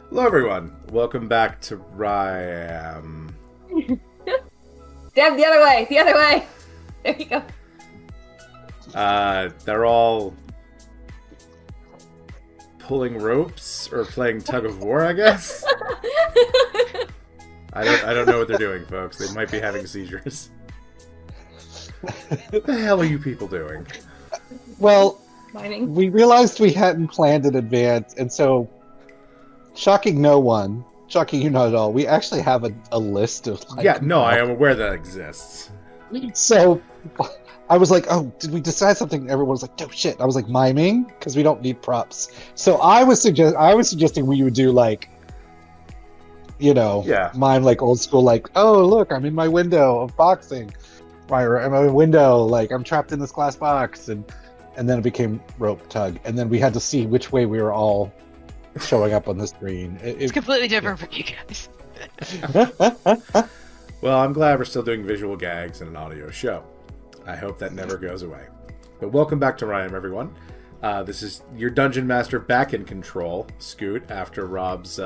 Hello, everyone. Welcome back to Ryam. Deb, the other way! The other way! There you go. They're all pulling ropes or playing tug of war, I guess. I don't know what they're doing, folks. They might be having seizures. What the hell are you people doing? Well, Mining. we realized we hadn't planned in advance, and so, shocking no one, shocking you not at all, we actually have a list of like... Yeah, no, I am aware that exists. So, I was like, oh, did we decide something? Everyone was like, no shit. I was like, miming? Because we don't need props. So I was suggesting we would do like, mime like old school, like, oh, look, I'm in my window of boxing. Or I'm in a window, like, I'm trapped in this glass box. And then it became rope tug. And then we had to see which way we were all showing up on the screen. It's completely different for you guys. Well, I'm glad we're still doing visual gags in an audio show. I hope that never goes away. But welcome back to Ryam, everyone. This is your Dungeon Master back in control, Scoot, after Rob's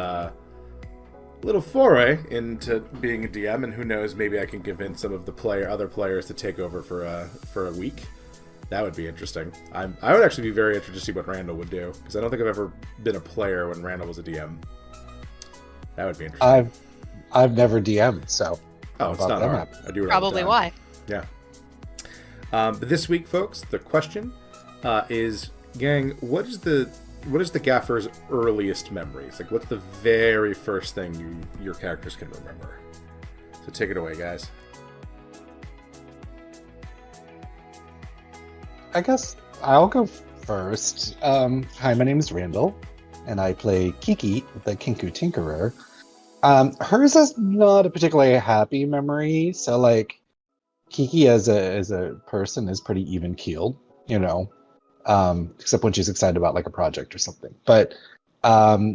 little foray into being a DM, and who knows, maybe I can convince some of the other players to take over for a week. That would be interesting. I would actually be very interested to see what Randall would do, because I don't think I've ever been a player when Randall was a DM. That would be interesting. I've never DM'd, so... Oh, it's not hard. I do it all the Probably time. why. Yeah. But this week, folks, the question is, gang, what is the Gaffers' earliest memories? Like, what's the very first thing your characters can remember? So take it away, guys. I guess I'll go first. Hi, my name is Randall, and I play Kiki, the Kinku Tinkerer. Hers is not a particularly happy memory, so like Kiki as a person is pretty even keeled, except when she's excited about like a project or something. But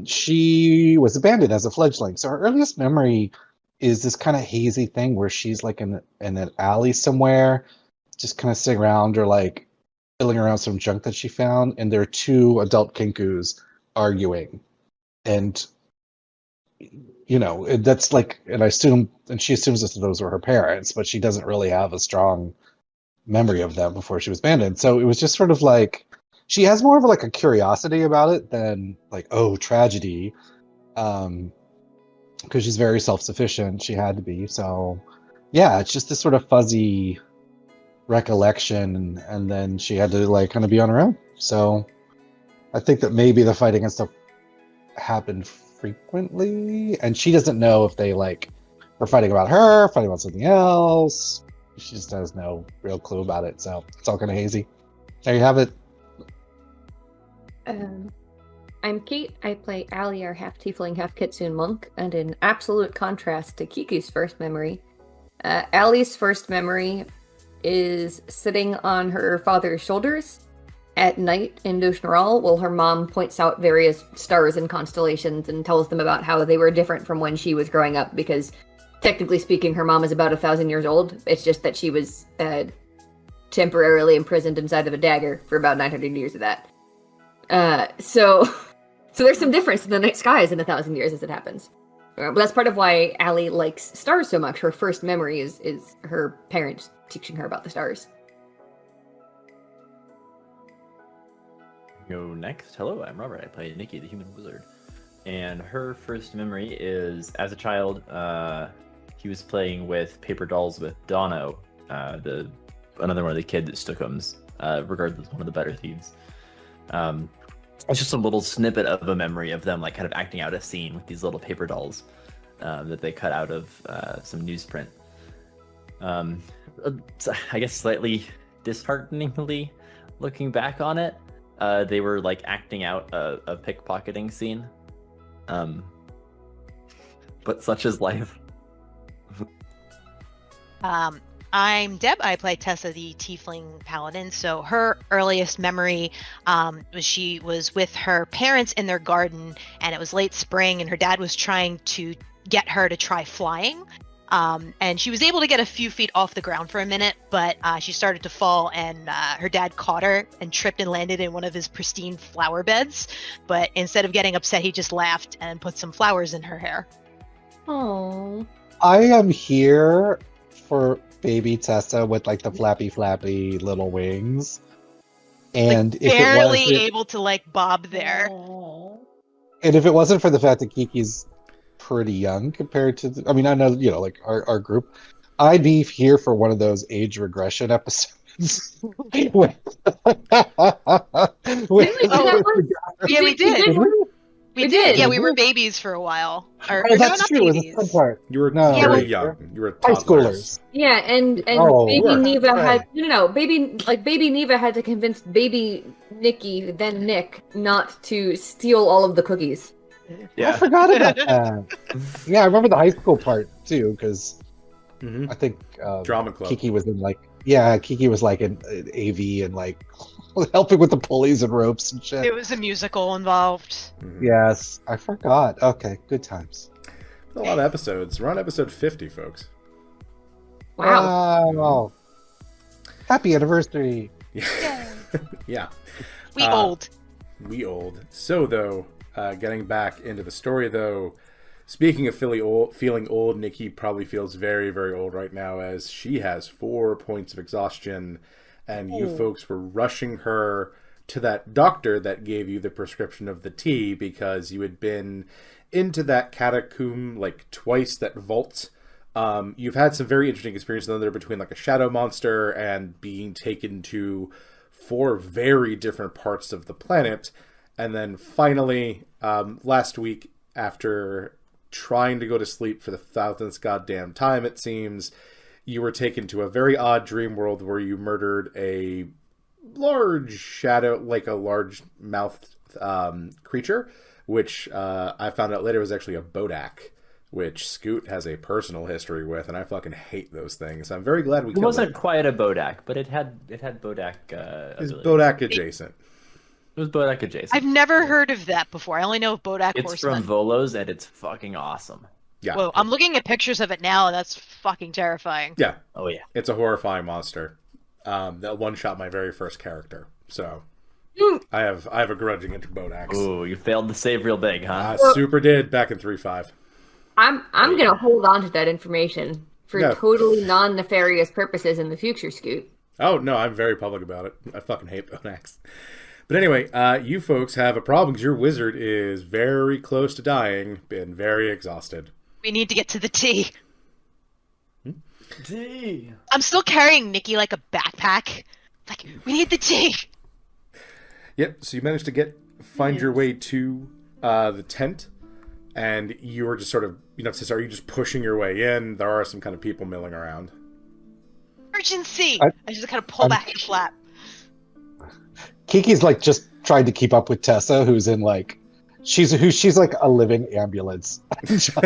she was abandoned as a fledgling, so her earliest memory is this kind of hazy thing where she's like in an alley somewhere, just kind of sitting around or like filling around some junk that she found, and there are two adult Kinkus arguing, and that's like, and she assumes that those were her parents, but she doesn't really have a strong memory of them before she was abandoned. So it was just sort of like, she has more of like a curiosity about it than like, oh, tragedy. Because she's very self-sufficient. She had to be. So yeah, it's just this sort of fuzzy recollection, and then she had to like kind of be on her own. So I think that maybe the fighting and stuff happened frequently, and she doesn't know if they like were fighting about her, fighting about something else. She just has no real clue about it, so it's all kind of hazy. There you have it. I'm Kate. I play Allie, our half tiefling, half kitsune monk, and in absolute contrast to Kiki's first memory, Allie's first memory is sitting on her father's shoulders at night in Dushnaral, while her mom points out various stars and constellations and tells them about how they were different from when she was growing up, because technically speaking, her mom is about 1,000 years old. It's just that she was temporarily imprisoned inside of a dagger for about 900 years of that. So there's some difference in the night skies in 1,000 years as it happens. But that's part of why Allie likes stars so much. Her first memory is her parents teaching her about the stars. Go next. Hello, I'm Robert. I play Nikki, the human wizard. And her first memory is, as a child, he was playing with paper dolls with Dono, another one of the kid Stookums, regarded as one of the better thieves. It's just a little snippet of a memory of them, like kind of acting out a scene with these little paper dolls that they cut out of some newsprint. I guess slightly dishearteningly, looking back on it, they were like acting out a pickpocketing scene. But such is life. I'm Deb. I play Tessa, the Tiefling Paladin. So her earliest memory was she was with her parents in their garden, and it was late spring, and her dad was trying to get her to try flying. And she was able to get a few feet off the ground for a minute, but she started to fall, and her dad caught her and tripped and landed in one of his pristine flower beds. But instead of getting upset, he just laughed and put some flowers in her hair. Oh. I am here for baby Tessa with like the flappy little wings. And if Barely it was, able to like bob there. and if it wasn't for the fact that Kiki's pretty young compared to I mean, I know, like our group, I'd be here for one of those age regression episodes. with, Yeah, we did. We did. Yeah, we were babies for a while. Or, Oh, no, that's not true. It was the babies. fun part. You were No, very Yeah, young. You were High toddlers. schoolers. Yeah, and Oh, baby work. Neva Right. had baby Neva had to convince baby Nikki, then Nick, not to steal all of the cookies. I forgot about that. Yeah, I remember the high school part too, because Mhm. I think Drama club. Kiki was in Kiki was like in AV and like helping with the pulleys and ropes and shit. It was a musical involved. Mhm. Yes, I forgot. Okay, good times. A lot of episodes. We're on episode 50, folks. Wow. Wow. Happy anniversary. Yeah. We old. We old. So, though, getting back into the story, though, speaking of feeling old, Nikki probably feels very, very old right now as she has 4 points of exhaustion, and you folks were rushing her to that doctor that gave you the prescription of the tea because you had been into that catacomb like twice, that vault. You've had some very interesting experiences there between like a shadow monster and being taken to 4 very different parts of the planet. And then finally, last week, after trying to go to sleep for the 1000th goddamn time, it seems, you were taken to a very odd dream world where you murdered a large shadow, like a large mouthed creature, which I found out later was actually a Bodak, which Scoot has a personal history with, and I fucking hate those things. I'm very glad we It killed wasn't it. quite a Bodak, but it had Bodak. It's abilities. Bodak adjacent. It was Bodak adjacent. I've never heard of that before. I only know of Bodak It's horsemen. from Volos, and it's fucking awesome. Yeah. Whoa, I'm looking at pictures of it now, and that's fucking terrifying. Yeah. Oh yeah. It's a horrifying monster. That one shot my very first character. So I have a grudge against Bodaks. Ooh, you failed to save real big, huh? I super did back in 3.5. I'm gonna hold on to that information for Yeah. totally non-nefarious purposes in the future, Scoot. Oh no, I'm very public about it. I fucking hate Bodaks. But anyway, you folks have a problem because your wizard is very close to dying and very exhausted. We need to get to the tea. Tea. I'm still carrying Nikki like a backpack. Like, we need the tea. Yep. So you managed to find your way to the tent, and you were just sort of, are you just pushing your way in? There are some kind of people milling around. Emergency! I- I just kind of pull back and flap. Kiki's like just trying to keep up with Tessa, who's in like she's like a living ambulance. I've got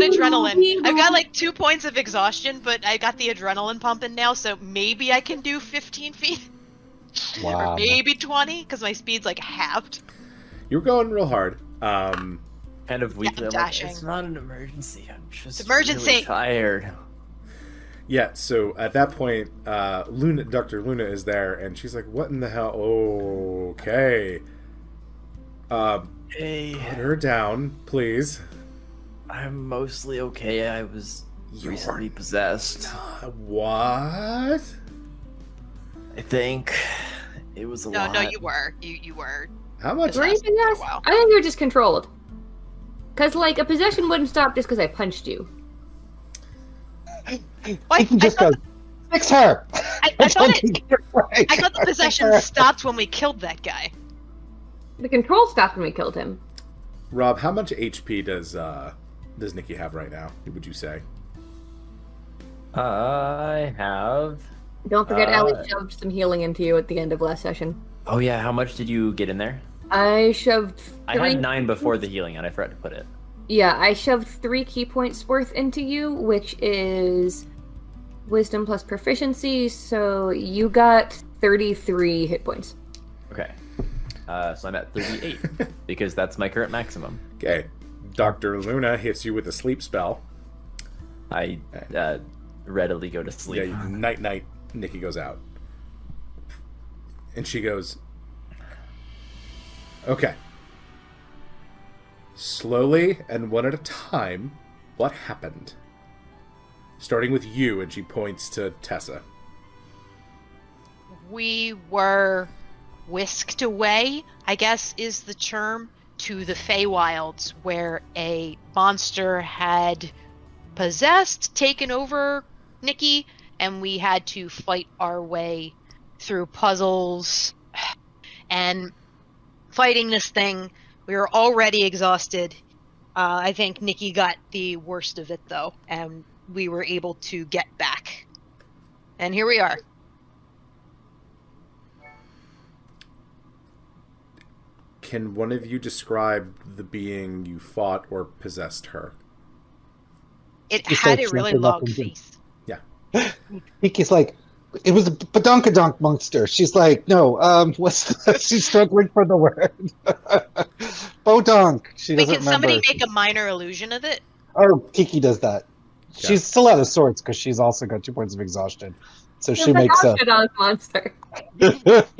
adrenaline. I've got like 2 points of exhaustion, but I got the adrenaline pumping now, so maybe I can do 15 feet. Wow. Or maybe 20, because my speed's like halved. You were going real hard. Kind of weak. I'm I'm like, dashing. it's not an emergency. I'm just Emergency. really tired. Yeah, so at that point, Dr. Luna is there, and she's like, what in the hell? Okay. Hey, Put her down, please. I'm mostly okay. I was You're recently possessed. What? I think it was a lot. No, you were. You were. How much? Were you possessed? Wow. I think you were just controlled. Because, like, a possession wouldn't stop just because I punched you. Why? Kiki just goes, fix her. I thought the possession stopped when we killed that guy. The control stopped when we killed him. Rob, how much HP does Nikki have right now, would you say? I have. Don't forget, Allie shoved some healing into you at the end of last session. Oh yeah, how much did you get in there? I shoved I had 9 before the healing, and I forgot to put it. Yeah, I shoved 3 key points worth into you, which is wisdom plus proficiency, so you got 33 hit points. Okay. So I'm at 38 because that's my current maximum. Okay. Dr. Luna hits you with a sleep spell. I readily go to sleep. Yeah, night. Nikki goes out. And she goes, okay. Slowly and one at a time, what happened? Starting with you, and she points to Tessa. We were whisked away, I guess is the term, to the Feywilds, where a monster had possessed, taken over Nikki, and we had to fight our way through puzzles and fighting this thing. We were already exhausted. I think Nikki got the worst of it, though, and we were able to get back. And here we are. Can one of you describe the being you fought or possessed her? It She had a starts really jumping up long and down. face. Kiki's like, it was a badonkadonk monster. She's like, no, what's that? She's struggling for the word. Bodonk. She Wait, doesn't can somebody remember. make a minor illusion of it? Oh, Kiki does that. Yeah. She's still out of sorts because she's also got 2 points of exhaustion. So she You're makes a. a monster. That's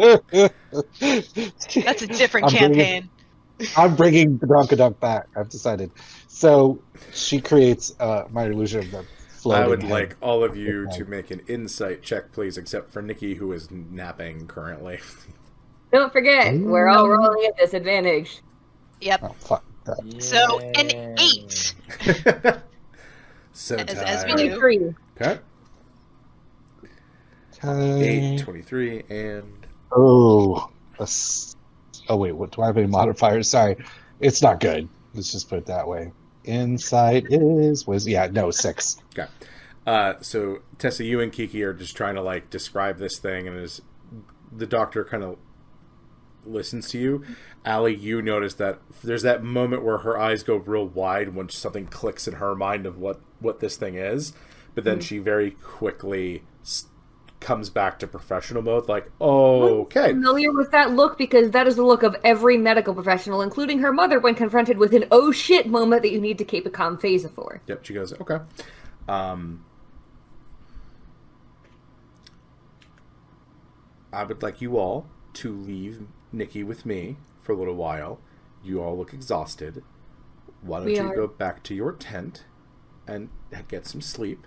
a different I'm bringing- campaign. I'm bringing badonkadonk back. I've decided. So she creates my illusion of the floating. I would head. like all of you to make an insight check, please, except for Nikki, who is napping currently. Don't forget, we're all rolling at disadvantage. Yep. Oh fuck. So, an 8. So As we tired. do. 23. Okay. Okay. 8, 23, and... Oh. Oh wait. What do I have any modifiers? Sorry, it's not good. Let's just put it that way. Insight was 6. Okay. So, Tessa, you and Kiki are just trying to, like, describe this thing, and as the doctor kind of listens to you, Allie, you notice that there's that moment where her eyes go real wide when something clicks in her mind of what this thing is, but then she very quickly comes back to professional mode, like, oh, okay. I'm familiar with that look because that is the look of every medical professional, including her mother, when confronted with an oh shit moment that you need to keep a calm phase for. Yep, she goes, okay. I would like you all to leave Nikki with me for a little while. You all look exhausted. Why don't you go back to your tent and get some sleep?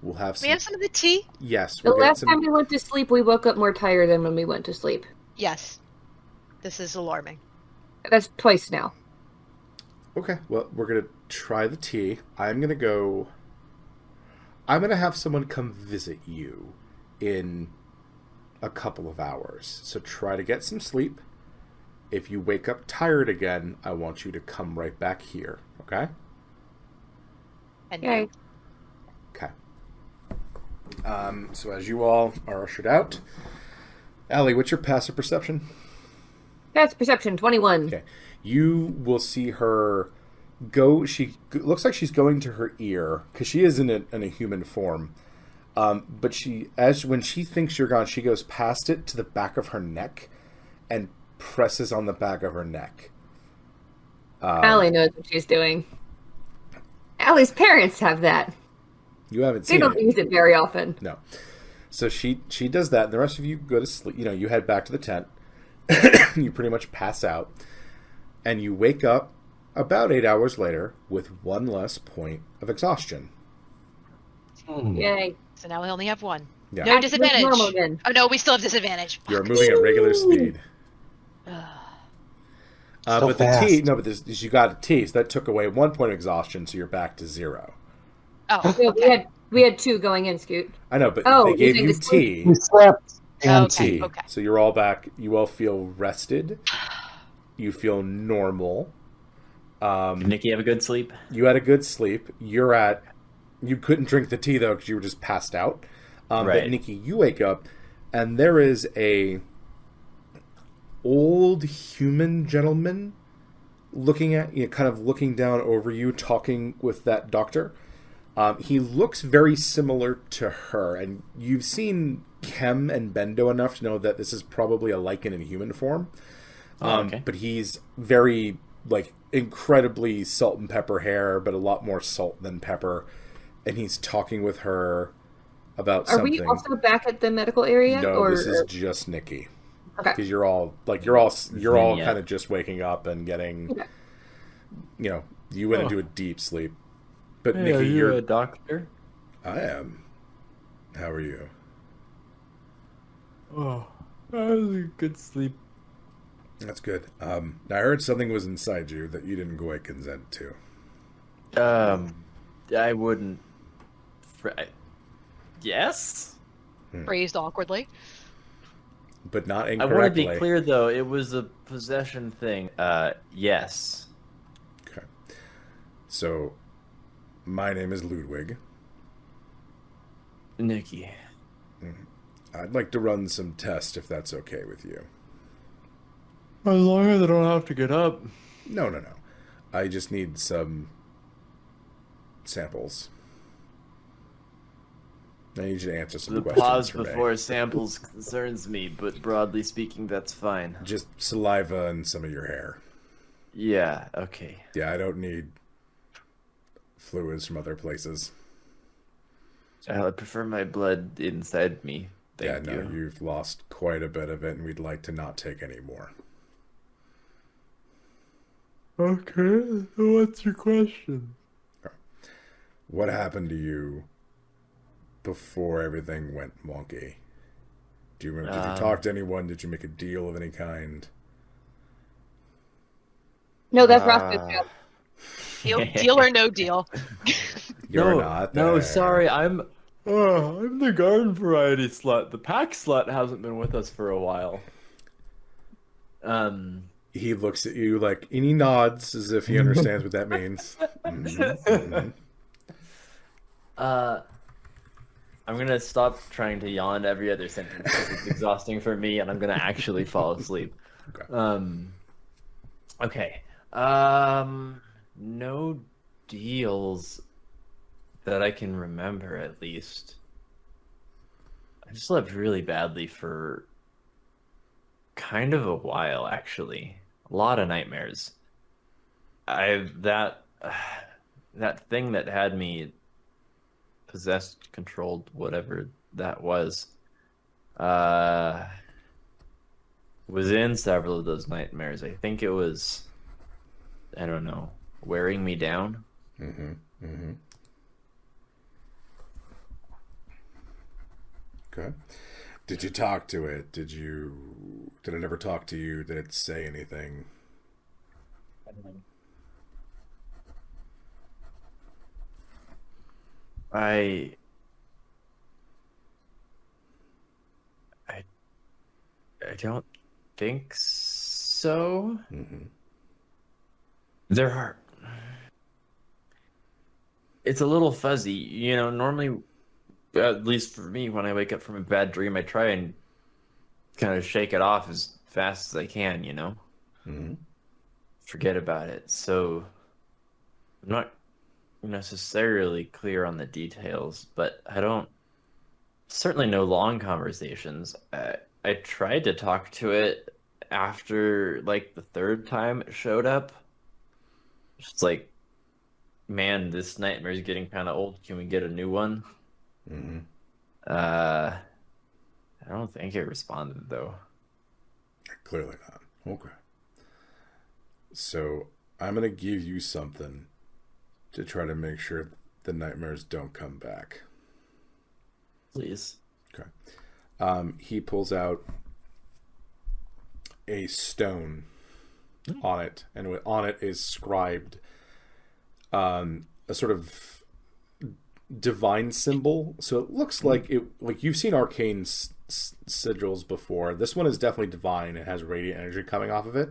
We'll have some... We have some of the tea? Yes. The We'll get last some... time we went to sleep, we woke up more tired than when we went to sleep. Yes. This is alarming. That's twice now. Okay, well, we're going to try the tea. I'm going to have someone come visit you in a couple of hours. So try to get some sleep. If you wake up tired again, I want you to come right back here, okay? And Okay. Okay. So as you all are ushered out, Allie, what's your passive perception? That's perception 21. Okay. You will see her go. She looks like she's going to her ear because she is in a human form. But when she thinks you're gone, she goes past it to the back of her neck and presses on the back of her neck. Allie knows what she's doing. Allie's parents have that. You haven't They seen don't it. use it very often. No. So she does that, and the rest of you go to sleep. You know, you head back to the tent. You pretty much pass out, and you wake up about 8 hours later with one less point of exhaustion. Yay. So now we only have 1. Yeah. No Back to disadvantage. normal again. Oh no, we still have disadvantage. You're moving at regular speed. So But fast. the tea, no, but you got a tea, so that took away 1 point of exhaustion, so you're back to 0. Oh, Yeah, okay. we had 2 going in, Scoot. I know, but Oh, they you gave think you this- tea. We slept and Okay. Tea. Okay. So you're all back. You all feel rested. You feel normal. Did Nikki have a good sleep? You had a good sleep. You couldn't drink the tea though because you were just passed out. But Right. Nikki, you wake up, and there is a old human gentleman looking at you, kind of looking down over you, talking with that doctor. He looks very similar to her, and you've seen Kem and Bendo enough to know that this is probably a lichen in human form. Okay. But he's very like incredibly salt and pepper hair, but a lot more salt than pepper. And he's talking with her about Are something. we also back at the medical area? No, or this is just Nikki. Okay. Because you're all Yeah. kind of just waking up and getting, Okay. You went into a deep sleep. But Hey, Nikki, are you you're a doctor? I am. How are you? Oh, that was a good sleep. That's good. I heard something was inside you that you didn't quite consent to. I wouldn't. Yes. Phrased awkwardly. But not I want to incorrectly. be clear though. It was a possession thing. Yes. Okay. So, my name is Ludwig. Nikki. I'd like to run some tests if that's okay with you. As long as I don't have to get up. No. I just need some samples. I need you to answer some The questions pause for me. before samples concerns me, but broadly speaking, that's fine. Just saliva and some of your hair. Yeah. Okay. Yeah, I don't need fluids from other places. I prefer my blood inside me. Yeah, Thank no, you. you've lost quite a bit of it, and we'd like to not take any more. Okay. So what's your question? What happened to you before everything went wonky? Do you remember? Did you talk to anyone? Did you make a deal of any kind? No, that's Roscoe's job. Deal or no deal. You're not there. No, sorry. I'm the garden variety slut. The pack slut hasn't been with us for a while. He looks at you like, and he nods as if he understands what that means. I'm gonna stop trying to yawn every other sentence because it's exhausting for me, and I'm gonna actually fall asleep. Okay. Okay. No deals that I can remember, at least. I slept really badly for kind of a while, actually. A lot of nightmares. That thing that had me possessed, controlled, whatever that was in several of those nightmares. I think it was, I don't know, wearing me down. Okay. Did you talk to it? Did it ever talk to you? Did it say anything? I don't think so. There are. It's a little fuzzy, normally, at least for me, when I wake up from a bad dream, I try and kind of shake it off as fast as I can, forget about it. So I'm not necessarily clear on the details, but I don't, certainly no long conversations. I tried to talk to it after like the third time it showed up. Just like, man, this nightmare is getting kind of old. Can we get a new one? I don't think it responded though. Clearly not. Okay. So I'm going to give you something to try to make sure the nightmares don't come back. Please. Okay. He pulls out a stone on it, and on it is scribed a sort of divine symbol. So it looks like you've seen arcane sigils before. This one is definitely divine. It has radiant energy coming off of it.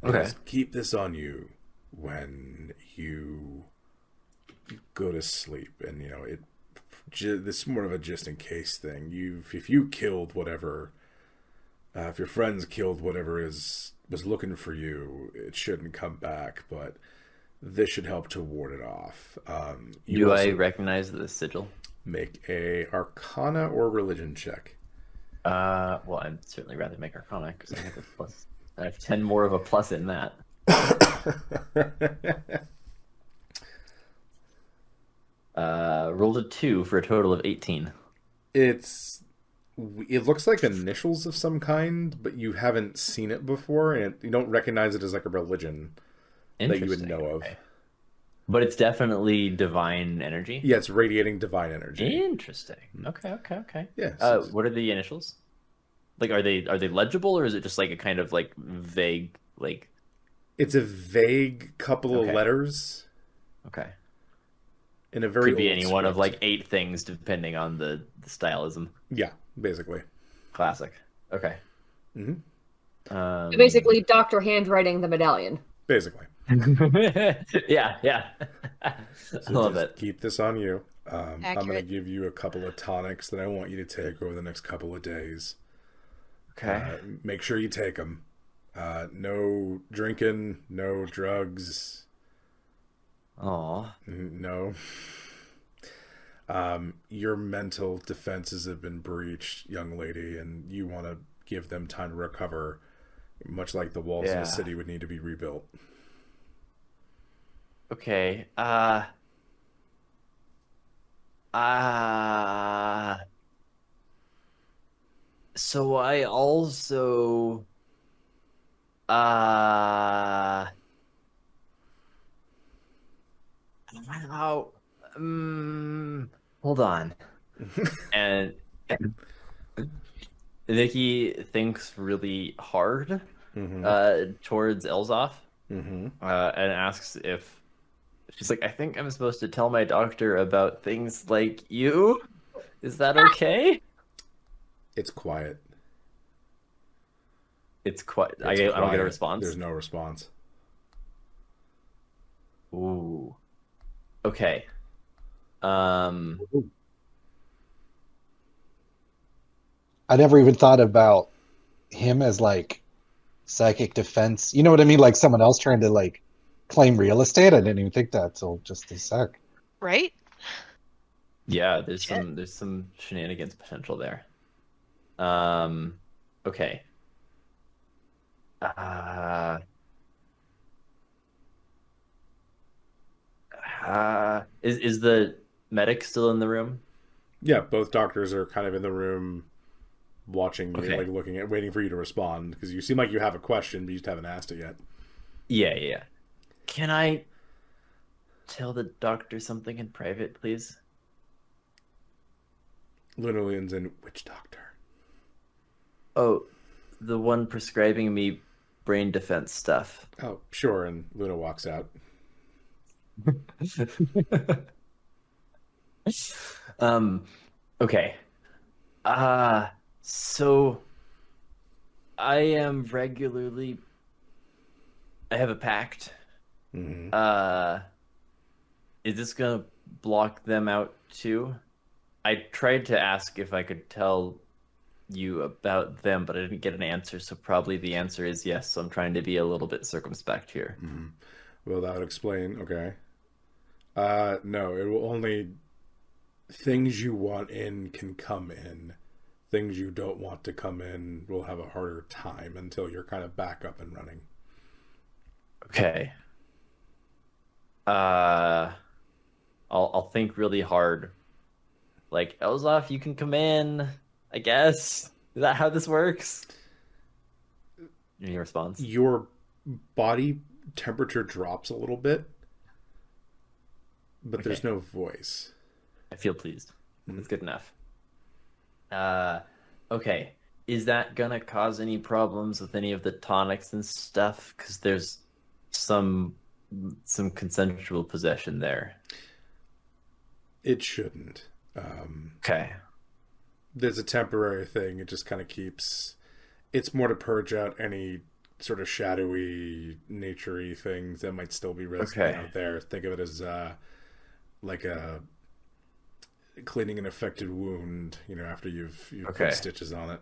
Okay. It says, keep this on you when you go to sleep, and this is more of a just in case thing. If you killed whatever, if your friends killed whatever was looking for you, it shouldn't come back. But this should help to ward it off. Do I recognize the sigil? Make a Arcana or Religion check. Well, I'd certainly rather make Arcana because I have a plus. I have 10 more of a plus in that. Rolled a 2 for a total of 18. It looks like initials of some kind, but you haven't seen it before, and you don't recognize it as like a religion that you would Interesting. know of. Okay. But it's definitely divine energy. Yeah, it's radiating divine energy. Interesting. Okay. Yeah. What are the initials? Like, are they legible, or is it just like a kind of like vague like? It's a vague couple of Okay. letters Okay. in a very Could be old any one of script. like 8 things depending on the stylism. Yeah, basically. Classic. Okay. Mm-hmm. Basically, Doctor handwriting the medallion. Basically. Yeah. I love just it. keep this on you. I'm going to Accurate. give you a couple of tonics that I want you to take over the next couple of days. Okay. Make sure you take them. No drinking, no drugs, Oh. no. Your mental defenses have been breached, young lady, and you want to give them time to recover, much like the walls of Yeah. a city would need to be rebuilt. Okay. So I also how hold on. And Nikki thinks really hard towards Elzoff and asks if she's like, I think I'm supposed to tell my doctor about things like you. Is that okay? It's quiet. It's quite. It's I don't get a quiet. response. There's no response. Ooh. Okay. I never even thought about him as like psychic defense. You know what I mean? Like someone else trying to like claim real estate. I didn't even think that till just a sec. Right? Yeah, there's Shit. some shenanigans potential there. Okay. Is the medic still in the room? Yeah, both doctors are kind of in the room watching you, Okay. like waiting for you to respond, because you seem like you have a question, but you just haven't asked it yet. Yeah. Can I tell the doctor something in private, please? Lunalian's in which doctor? Oh, the one prescribing me brain defense stuff. Oh, sure. And Luna walks out. Okay. So I am regularly I have a pact. Mm-hmm. Is this gonna block them out too? I tried to ask if I could tell you about them, but I didn't get an answer, so probably the answer is yes. So I'm trying to be a little bit circumspect here. Mm-hmm. Well, that would explain. Okay. No, it will only things you want in can come in. Things you don't want to come in will have a harder time until you're kind of back up and running. Okay. I'll think really hard. Like, Elzoff, you can come in, I guess. Is that how this works? Any response? Your body temperature drops a little bit, but there's Okay. no voice. I feel pleased. That's good enough. Okay. Is that gonna cause any problems with any of the tonics and stuff? Because there's some consensual possession there. It shouldn't. Okay. There's a temporary thing. It just kind of keeps. It's more to purge out any sort of shadowy, naturey things that might still be resident Okay. out there. Think of it as like a cleaning an affected wound. After you've Okay. put stitches on it.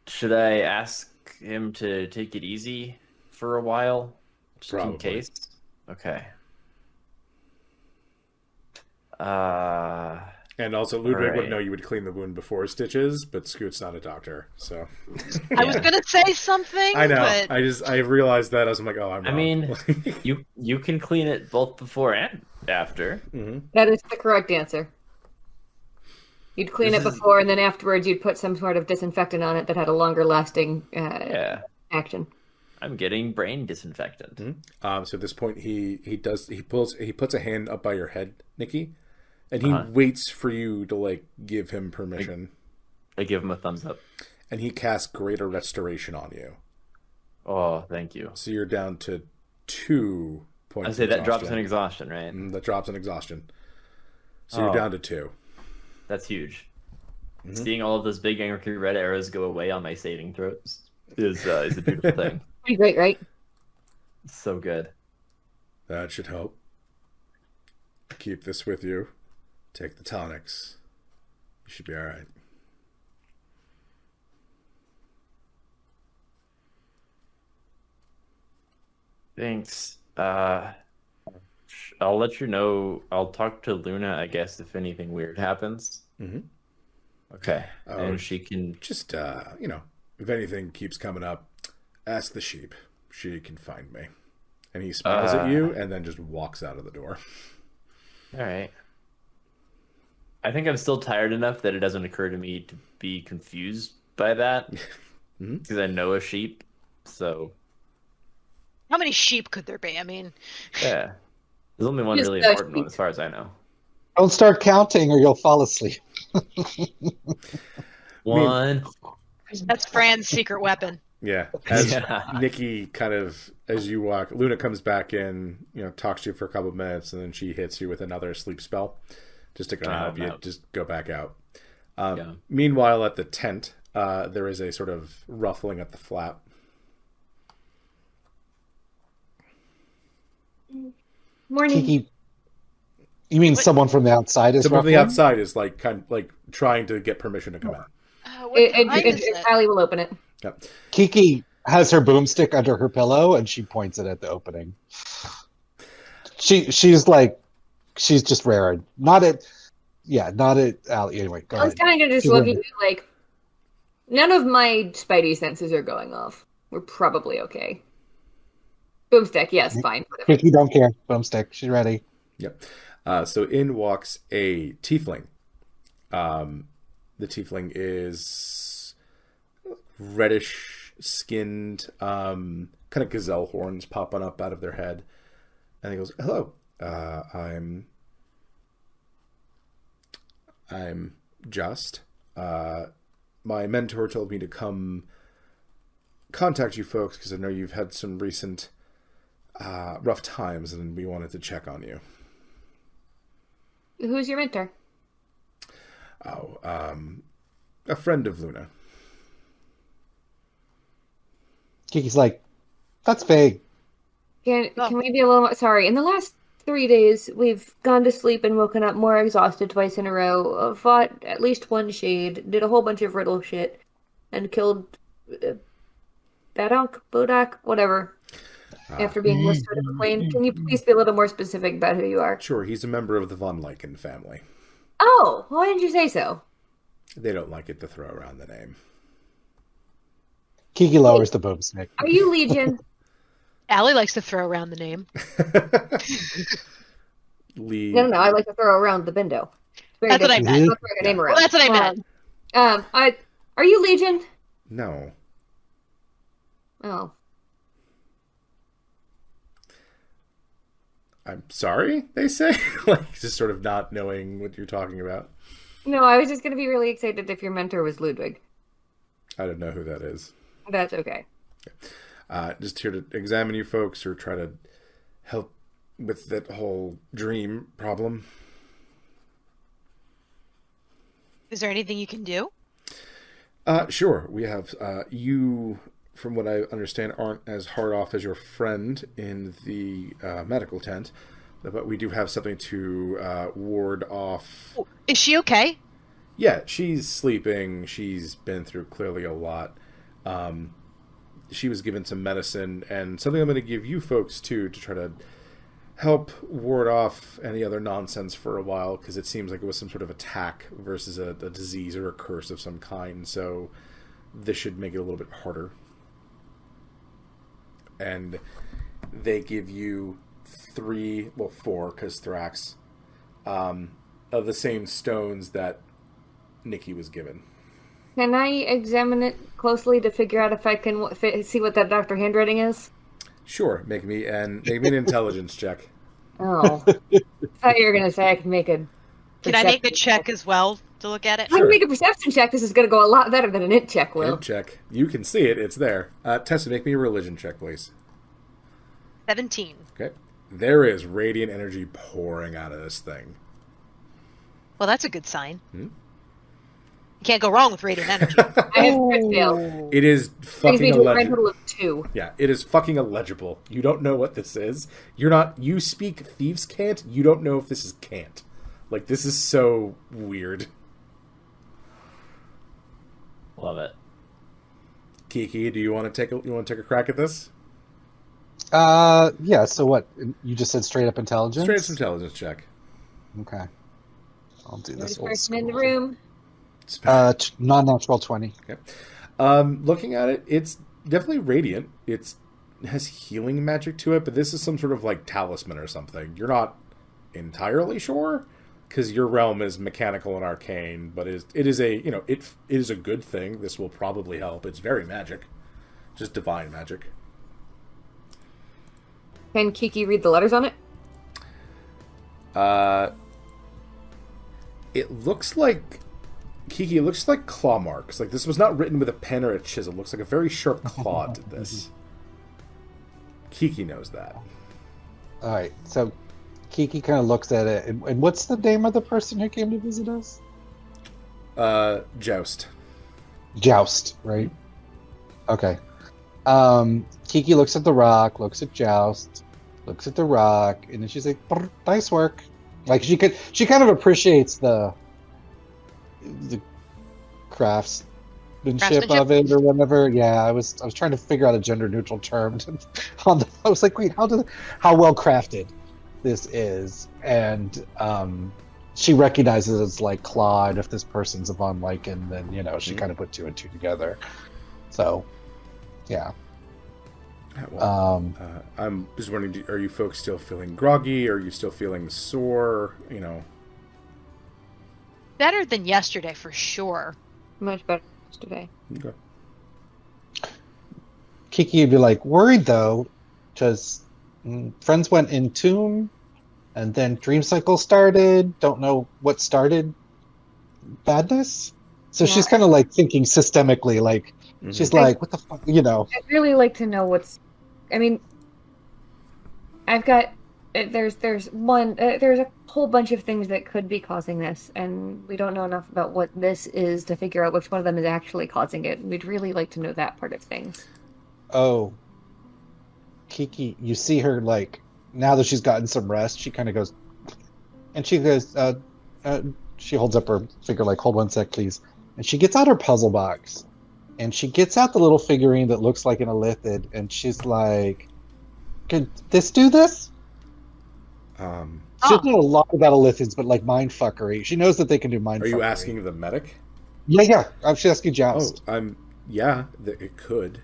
Should I ask him to take it easy for a while? Just in Probably. case? Okay. And also, Ludwig would Alright. know you would clean the wound before stitches, but Scoot's not a doctor, so. I was gonna say something. I know. But I realized that. I was like, oh, I'm wrong. I mean, you can clean it both before and after. That is the correct answer. You'd clean This it is- before, and then afterwards you'd put some sort of disinfectant on it that had a longer lasting Yeah, action. I'm getting brain disinfectant. So at this point, he puts a hand up by your head, Nikki, and he Uh-huh. waits for you to like give him permission, I give him a thumbs up. and he casts Greater Restoration on you. Oh, thank you. So you're down to 2 points. I say of that drops exhaustion. in exhaustion, right? That drops in exhaustion. So Oh. you're down to 2. That's huge. Seeing all of those big angry red arrows go away on my saving throws is a beautiful thing. Pretty great, right? So good. That should help. Keep this with you. Take the tonics. You should be all right. Thanks. I'll let you know. I'll talk to Luna, I guess, if anything weird happens. Mhm. Okay. Oh, And she can. Just, if anything keeps coming up, ask the sheep. She can find me. And he smiles at you and then just walks out of the door. All right. I think I'm still tired enough that it doesn't occur to me to be confused by that because I know a sheep. So how many sheep could there be? I mean, yeah, there's only one Just really a important one sheep. as far as I know. Don't start counting or you'll fall asleep. One. that's Fran's secret weapon. Yeah. As Yeah. Nikki kind of, as you walk, Luna comes back in, talks to you for a couple of minutes, and then she hits you with another sleep spell just to kind of help you no. just go back out. Yeah. Meanwhile, at the tent, there is a sort of ruffling at the flap. Morning. Kiki, you mean someone from the outside is Someone from the ruffling? outside is like kind of like trying to get permission to come in. What time is it? Allie will open it. Yep. Kiki has her boomstick under her pillow and she points it at the opening. She's just raring. Not at Allie. Anyway, go I was ahead. kind of just She's looking in at like, none of my spidey senses are going off. We're probably okay. Boomstick, yes, fine. Whatever. Kiki, don't care. Boomstick. She's ready. Yep. So in walks a tiefling. The tiefling is reddish skinned, kind of gazelle horns popping up out of their head. And he goes, "Hello, I'm Just. My mentor told me to come contact you folks because I know you've had some recent rough times, and we wanted to check on you." Who's your mentor? Oh, a friend of Luna. Kiki's like, that's vague. Can we be a little more... Sorry, in the last 3 days, we've gone to sleep and woken up more exhausted twice in a row, fought at least one shade, did a whole bunch of riddle shit, and killed Bodak, whatever, after being listed in the plane. Can you please be a little more specific about who you are? Sure, he's a member of the Von Lyken family. Oh, why didn't you say so? They don't like it to throw around the name. Kiki lowers the boomstick. Are you Legion? Allie likes to throw around the name. Lee. No, I like to throw around the bindo. It's very That's what I different. meant. Not throwing a name around. Well, that's what I meant. Are you Legion? No. Oh. I'm sorry, they say? Like, just sort of not knowing what you're talking about. No, I was just going to be really excited if your mentor was Ludwig. I don't know who that is. That's okay. Just here to examine you folks or try to help with that whole dream problem. Is there anything you can do? Sure. We have you, from what I understand, aren't as hard off as your friend in the medical tent, but we do have something to ward off. Is she okay? Yeah, she's sleeping. She's been through clearly a lot. She was given some medicine and something I'm going to give you folks too to try to help ward off any other nonsense for a while, because it seems like it was some sort of attack versus a disease or a curse of some kind, so this should make it a little bit harder. And they give you 4, because Thrax, of the same stones that Nikki was given. Can I examine it closely to figure out if I can see what that doctor handwriting is? Sure, make me an intelligence check. Oh. I thought you were going to say I can make a... Can I make a check as well to look at it? I can make a perception check. This is going to go a lot better than an int check will. Int check. You can see it. It's there. Tessa, make me a religion check, please. 17. Okay. There is radiant energy pouring out of this thing. Well, that's a good sign. You can't go wrong with radiant energy. I have crit fail. It is fucking Brings me to a grand illegible. total of 2. Yeah, it is fucking illegible. You don't know what this is. You speak thieves' cant. You don't know if this is cant. Like, this is so weird. Love it. Kiki, do you want to take a crack at this? Yeah. So what? You just said straight up intelligence. Straight up intelligence check. Okay. I'll do First this old person in the school. room. Non-natural 20. Okay. Looking at it, it's definitely radiant. It has healing magic to it, but this is some sort of like talisman or something. You're not entirely sure, because your realm is mechanical and arcane, but it is a good thing. This will probably help. It's very magic, just divine magic. Can Kiki read the letters on it? It looks like Kiki. It looks like claw marks. Like this was not written with a pen or a chisel. It looks like a very sharp claw did this. Kiki knows that. All right. So Kiki kind of looks at it. And what's the name of the person who came to visit us? Joust. Joust, right? Okay. Kiki looks at the rock, looks at Joust, looks at the rock, and then she's like, "Nice work." Like she kind of appreciates the craftsmanship of it or whatever. Yeah, I was trying to figure out a gender neutral term. I was like, wait, how well crafted this is, and she recognizes it's like Claude. If this person's a Von Lycan, then she kind of put 2 and 2 together. So, yeah. Well, I'm just wondering, are you folks still feeling groggy? Are you still feeling sore? Better than yesterday, for sure. Much better than yesterday. Okay. Kiki would be like, worried though, because friends went in tomb, and then Dream Cycle started. Don't know what started badness. So Yeah. she's kind of like thinking systemically, like she's like, what the fuck, I'd really like to know what's. I mean, I've got. There's a whole bunch of things that could be causing this, and we don't know enough about what this is to figure out which one of them is actually causing it. We'd really like to know that part of things. Oh, Kiki, you see her like now that she's gotten some rest, she kind of goes, and she goes, she holds up her finger like, hold one sec, please, and she gets out her puzzle box, and she gets out the little figurine that looks like an Elithid, and she's like, "Could this do this?" She doesn't know a lot about Elithids, but like mind fuckery. She knows that they can do mind fuckery. Are you asking the medic? Yeah. I'm just asking Joust. It could.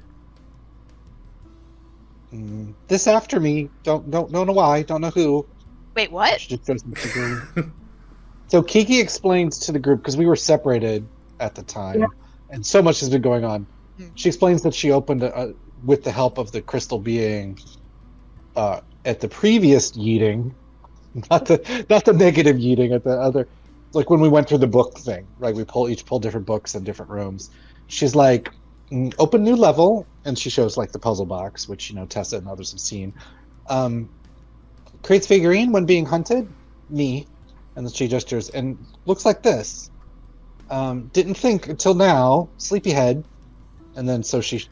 This after me. Don't know why. Don't know who. Wait, what? She just goes into the room. So Kiki explains to the group, because we were separated at the time, and so much has been going on. She explains that she opened with the help of the crystal being at the previous yeeting, not the negative yeeting, at the other, like when we went through the book thing, right? We each pull different books in different rooms. She's like, open new level, and she shows like the puzzle box, which Tessa and others have seen. Creates figurine when being hunted, me, and then she gestures, and looks like this. Didn't think until now, sleepyhead, and then so she.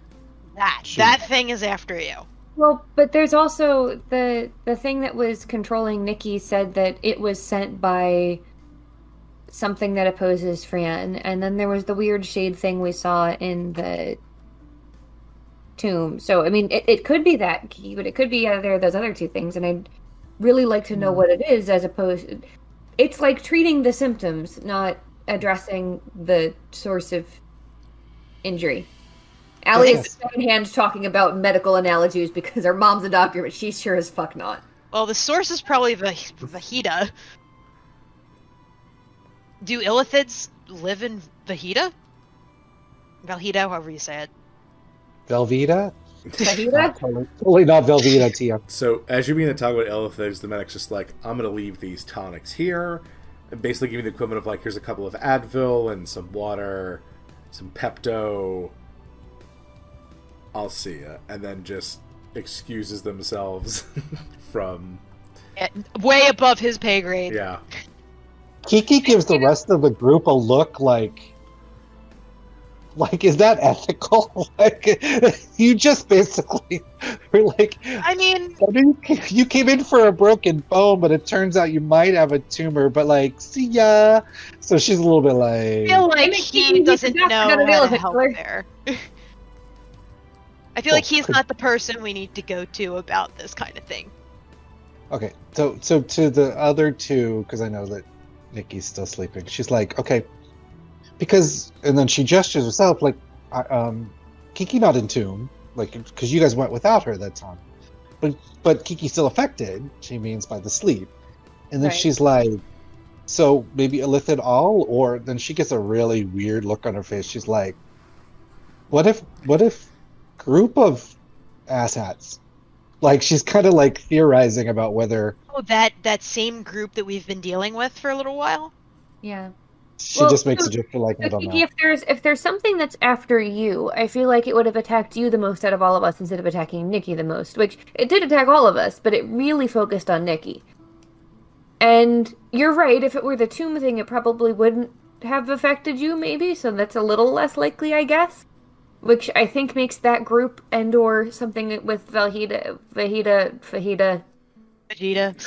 That thing is after you. Well, but there's also the thing that was controlling Nikki said that it was sent by something that opposes Fran, and then there was the weird shade thing we saw in the tomb. So, I mean, it could be that key, but it could be either of those other two things, and really like to know what it is, as opposed... It's like treating the symptoms, not addressing the source of injury. Allie is secondhand talking about medical analogies because her mom's a doctor, but she's sure as fuck not. Well, the source is probably Vahida. Do illithids live in Vahida? Valhida, however you say it. Velveeta? Vahida? Totally not Velveeta, TM. So, as you're being to talk about illithids, the medic's just like, I'm going to leave these tonics here, and basically give you the equivalent of, like, here's a couple of Advil and some water, some Pepto, I'll see ya, and then just excuses themselves from... way above his pay grade. Yeah. Kiki gives the rest of the group a look like, is that ethical? Like, you just basically were like, I mean, you came in for a broken bone, but it turns out you might have a tumor, but like, see ya. So she's a little bit like... I feel like he doesn't know how to help there. I feel like he's not the person we need to go to about this kind of thing. Okay, so to the other two, because I know that Nikki's still sleeping, she's like, okay, because, and then she gestures herself, like, Kiki not in tune, like, because you guys went without her that time, but Kiki's still affected, she means by the sleep, and then she's like, so maybe illithid all, or then she gets a really weird look on her face, she's like, what if group of asshats? Like, she's kind of like theorizing about whether... Oh, that same group that we've been dealing with for a little while? Yeah. She just makes a gesture like, I don't know. If there's something that's after you, I feel like it would have attacked you the most out of all of us instead of attacking Nikki the most, which it did attack all of us, but it really focused on Nikki. And you're right, if it were the tomb thing, it probably wouldn't have affected you, maybe, so that's a little less likely, I guess. Which I think makes that group and/or something with Vahida. Vegeta. Bajira.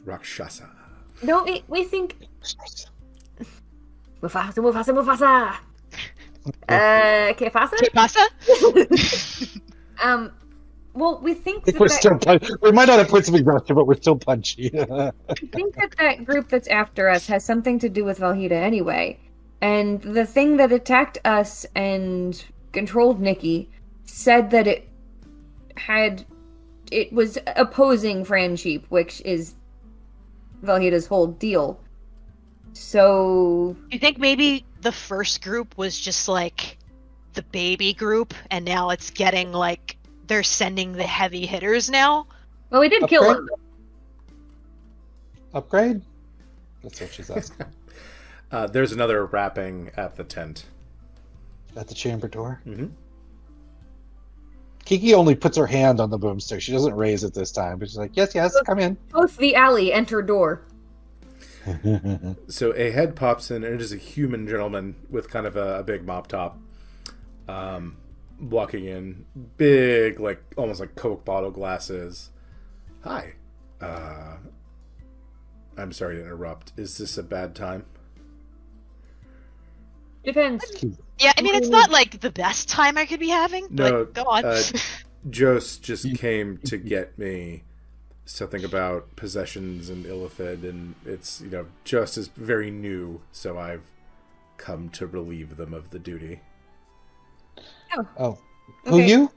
Rakshasa. No, we think... Mufasa! ¿Qué pasa? Well, we think that... We might not have put some exhaustion, but we're still punchy. I think that group that's after us has something to do with Valhida anyway. And the thing that attacked us and controlled Nikki said that it was opposing Francheap, which is Valhida's whole deal. So... You think maybe the first group was just like the baby group, and now it's getting like they're sending the heavy hitters now? Well, we did kill him. Upgrade? That's what she's asking. There's another rapping at the tent. At the chamber door? Mm-hmm. Kiki only puts her hand on the boomstick. She doesn't raise it this time, but she's like, yes, come in. Both the alley enter door. So a head pops in, and it is a human gentleman with kind of a big mop top. Walking in, big, like, almost like Coke bottle glasses. Hi. I'm sorry to interrupt. Is this a bad time? Depends. Yeah, I mean, it's not like the best time I could be having, No, but go on. Jost just came to get me something about possessions and illithid, and it's, Jost is very new, so I've come to relieve them of the duty. Oh. Okay. Who you?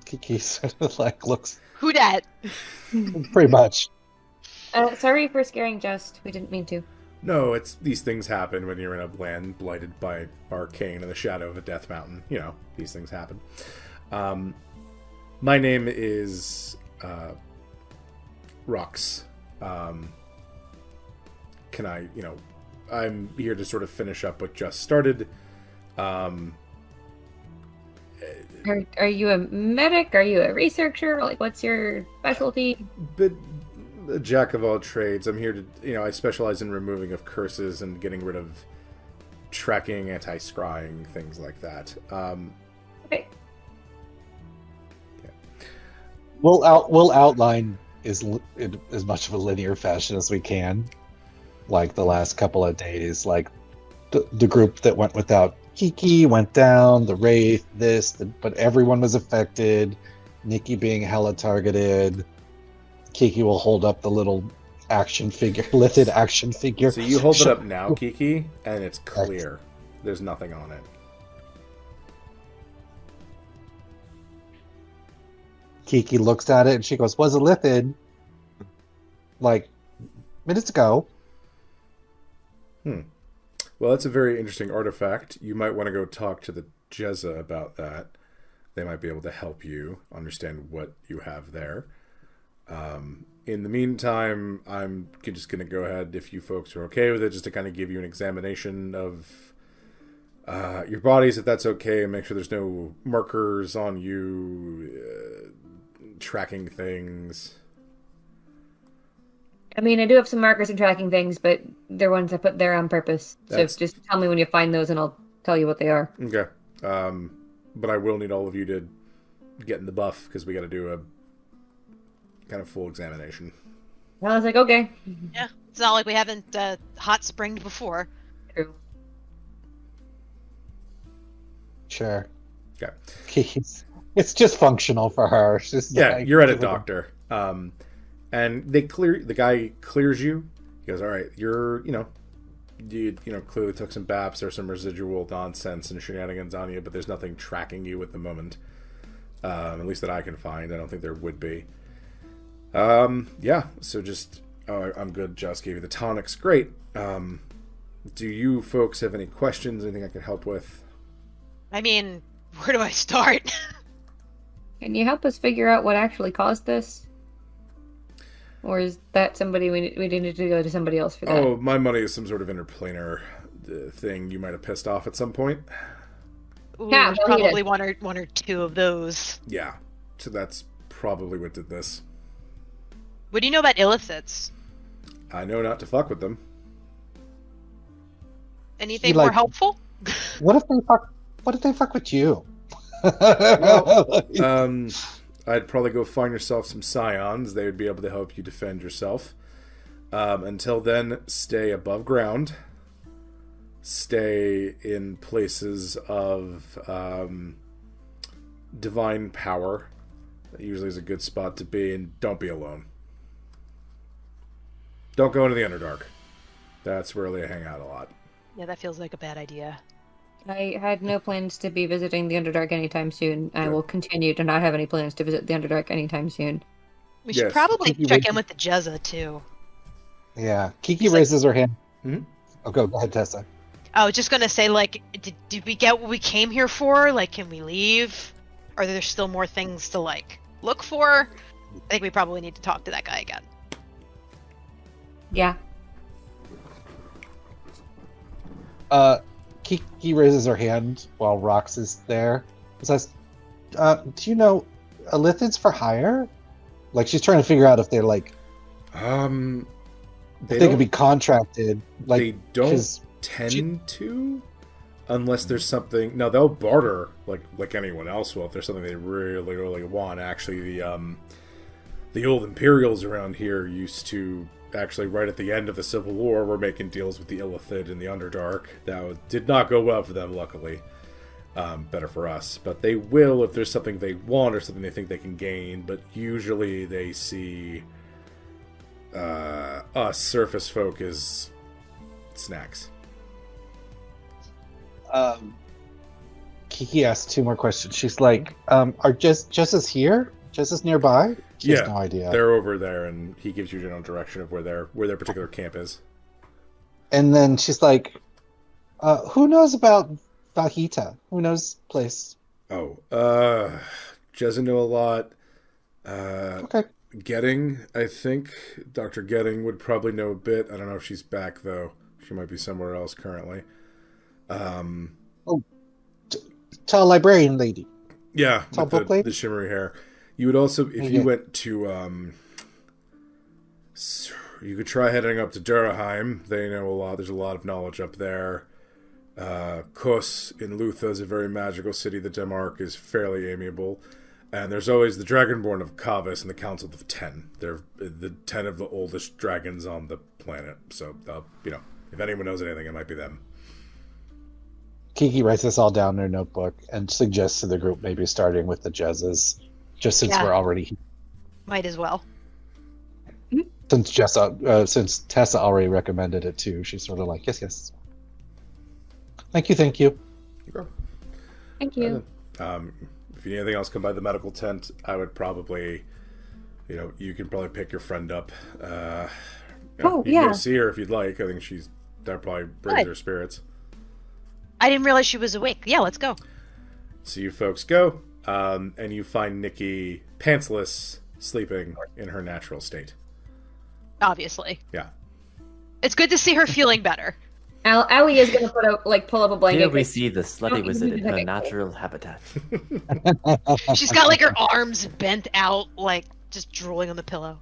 Kiki sort of like looks... Who dat? Pretty much. Sorry for scaring Just. We didn't mean to. No, these things happen when you're in a land blighted by arcane in the shadow of a death mountain. These things happen. My name is Rux. Can I, I'm here to sort of finish up what just started. Are you a medic? Are you a researcher? Like, what's your specialty? But a jack of all trades. I'm here to, I specialize in removing of curses and getting rid of tracking, anti-scrying, things like that. Okay. Yeah. We'll outline as much of a linear fashion as we can, like the last couple of days. Like, the group that went without Kiki went down, the Wraith, but everyone was affected. Nikki being hella targeted. Kiki will hold up the little action figure, lifted action figure. So you hold it up now, Kiki, and it's clear. There's nothing on it. Kiki looks at it and she goes, "Was a lithid like minutes ago." Well, that's a very interesting artifact. You might want to go talk to the Jezza about that. They might be able to help you understand what you have there. In the meantime, I'm just going to go ahead, if you folks are okay with it, just to kind of give you an examination of your bodies, if that's okay, and make sure there's no markers on you, tracking things. I mean, I do have some markers and tracking things, but they're ones I put there on purpose. So just tell me when you find those and I'll tell you what they are. Okay. But I will need all of you to get in the buff, because we got to do a kind of full examination. I was like, okay. Yeah, it's not like we haven't hot springed before. True. Sure. Okay. It's just functional for her. It's just you're at a doctor. And the guy clears you. He goes, all right, you clearly took some BAPs. There's some residual nonsense and shenanigans on you, but there's nothing tracking you at the moment. At least that I can find. I don't think there would be. So just, I'm good. Just gave you the tonics. Great. Do you folks have any questions? Anything I can help with? I mean, where do I start? Can you help us figure out what actually caused this? Or is that somebody we need to go to somebody else for that? Oh, my money is some sort of interplanar thing you might have pissed off at some point. Ooh, Yeah, probably one or two of those. Yeah, so that's probably what did this. What do you know about illithids? I know not to fuck with them. Anything more helpful? What if they fuck with you? Well, I'd probably go find yourself some scions. They would be able to help you defend yourself. Until then, stay above ground. Stay in places of divine power. That usually is a good spot to be, and don't be alone. Don't go into the Underdark. That's where they hang out a lot. Yeah, that feels like a bad idea. I had no plans to be visiting the Underdark anytime soon. I will continue to not have any plans to visit the Underdark anytime soon. We should probably check in with the Jezza, too. Yeah. Kiki raises her hand. Mm-hmm. Oh, go ahead, Tessa. I was just going to say, did we get what we came here for? Can we leave? Are there still more things to, look for? I think we probably need to talk to that guy again. Yeah. Kiki raises her hand while Rox is there. He says, do you know illithids for hire? She's trying to figure out if they're they can be contracted. They don't tend to, unless there's something. No, they'll barter like anyone else will if there's something they really, really want. Actually, the old Imperials around here used to. Actually, right at the end of the Civil War, we're making deals with the Illithid and the Underdark. That did not go well for them, luckily. Better for us. But they will if there's something they want or something they think they can gain. But usually they see us surface folk as snacks. Kiki asks two more questions. She's like, are Jessa's here? Jessa's nearby? She has no idea. They're over there, and he gives you general direction of where their particular camp is. And then she's like, who knows about Vahita? Who knows place? Oh, Jezza know a lot. Okay. Getting, I think Dr. Getting would probably know a bit. I don't know if she's back, though. She might be somewhere else currently. Tall librarian lady. Yeah, tall with book lady? the shimmery hair. You would also, if you went to, you could try heading up to Duraheim. They know a lot. There's a lot of knowledge up there. Kos in Lutha is a very magical city. The Demark is fairly amiable. And there's always the Dragonborn of Kavas and the Council of 10. They're the 10 of the oldest dragons on the planet. So, if anyone knows anything, it might be them. Kiki writes this all down in her notebook and suggests to the group maybe starting with the Jezzes, just since Yeah. we're already Might as well. since Tessa already recommended it too. She's sort of like, yes. Thank you. Thank you. If you need anything else, come by the medical tent. I would probably, you can probably pick your friend up. You can go see her if you'd like. I think that probably brings her spirits. I didn't realize she was awake. Yeah, let's go. So you folks go, and you find Nikki pantsless, sleeping in her natural state. Obviously. Yeah. It's good to see her feeling better. Allie is gonna pull up a blanket. Here we see the slutty wizard in her Okay. natural habitat. She's got like her arms bent out, like just drooling on the pillow.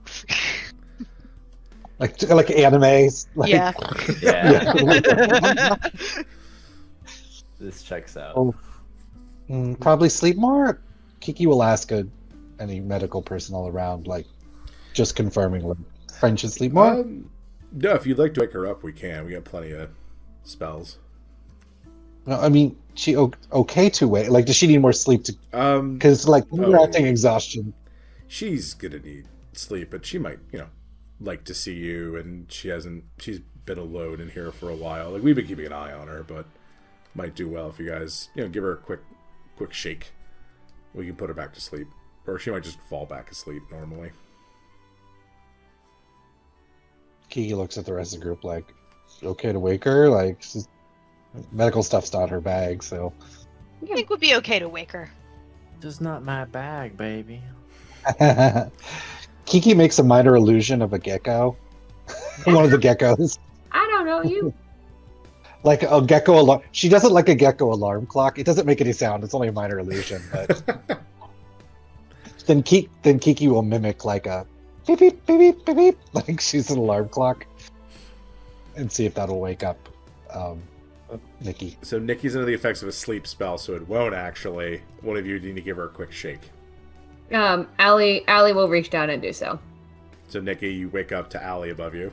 like animes. Like, Yeah. Yeah. This checks out. Oh. Probably sleep more. Kiki will ask any medical personnel around, like, just confirming like, French should sleep more. No, if you'd like to wake her up, we can. We got plenty of spells. No, I mean, she okay to wait. Like, does she need more sleep to? Because acting exhaustion. She's gonna need sleep, but she might, like to see you. And she's been alone in here for a while. Like, we've been keeping an eye on her, but might do well if you guys, give her a quick shake. We can put her back to sleep, or she might just fall back asleep normally. Kiki looks at the rest of the group like, okay to wake her? Like, medical stuff's not her bag, so. I think would be okay to wake her. Just not my bag, baby. Kiki makes a minor illusion of a gecko. One of the geckos. I don't know you. Like a gecko alarm. She doesn't like a gecko alarm clock. It doesn't make any sound. It's only a minor illusion. But then Kiki will mimic like a beep beep beep beep beep beep, like she's an alarm clock, and see if that'll wake up Nikki. So Nikki's under the effects of a sleep spell, so it won't actually. One of you need to give her a quick shake. Allie will reach down and do so. So Nikki, you wake up to Allie above you.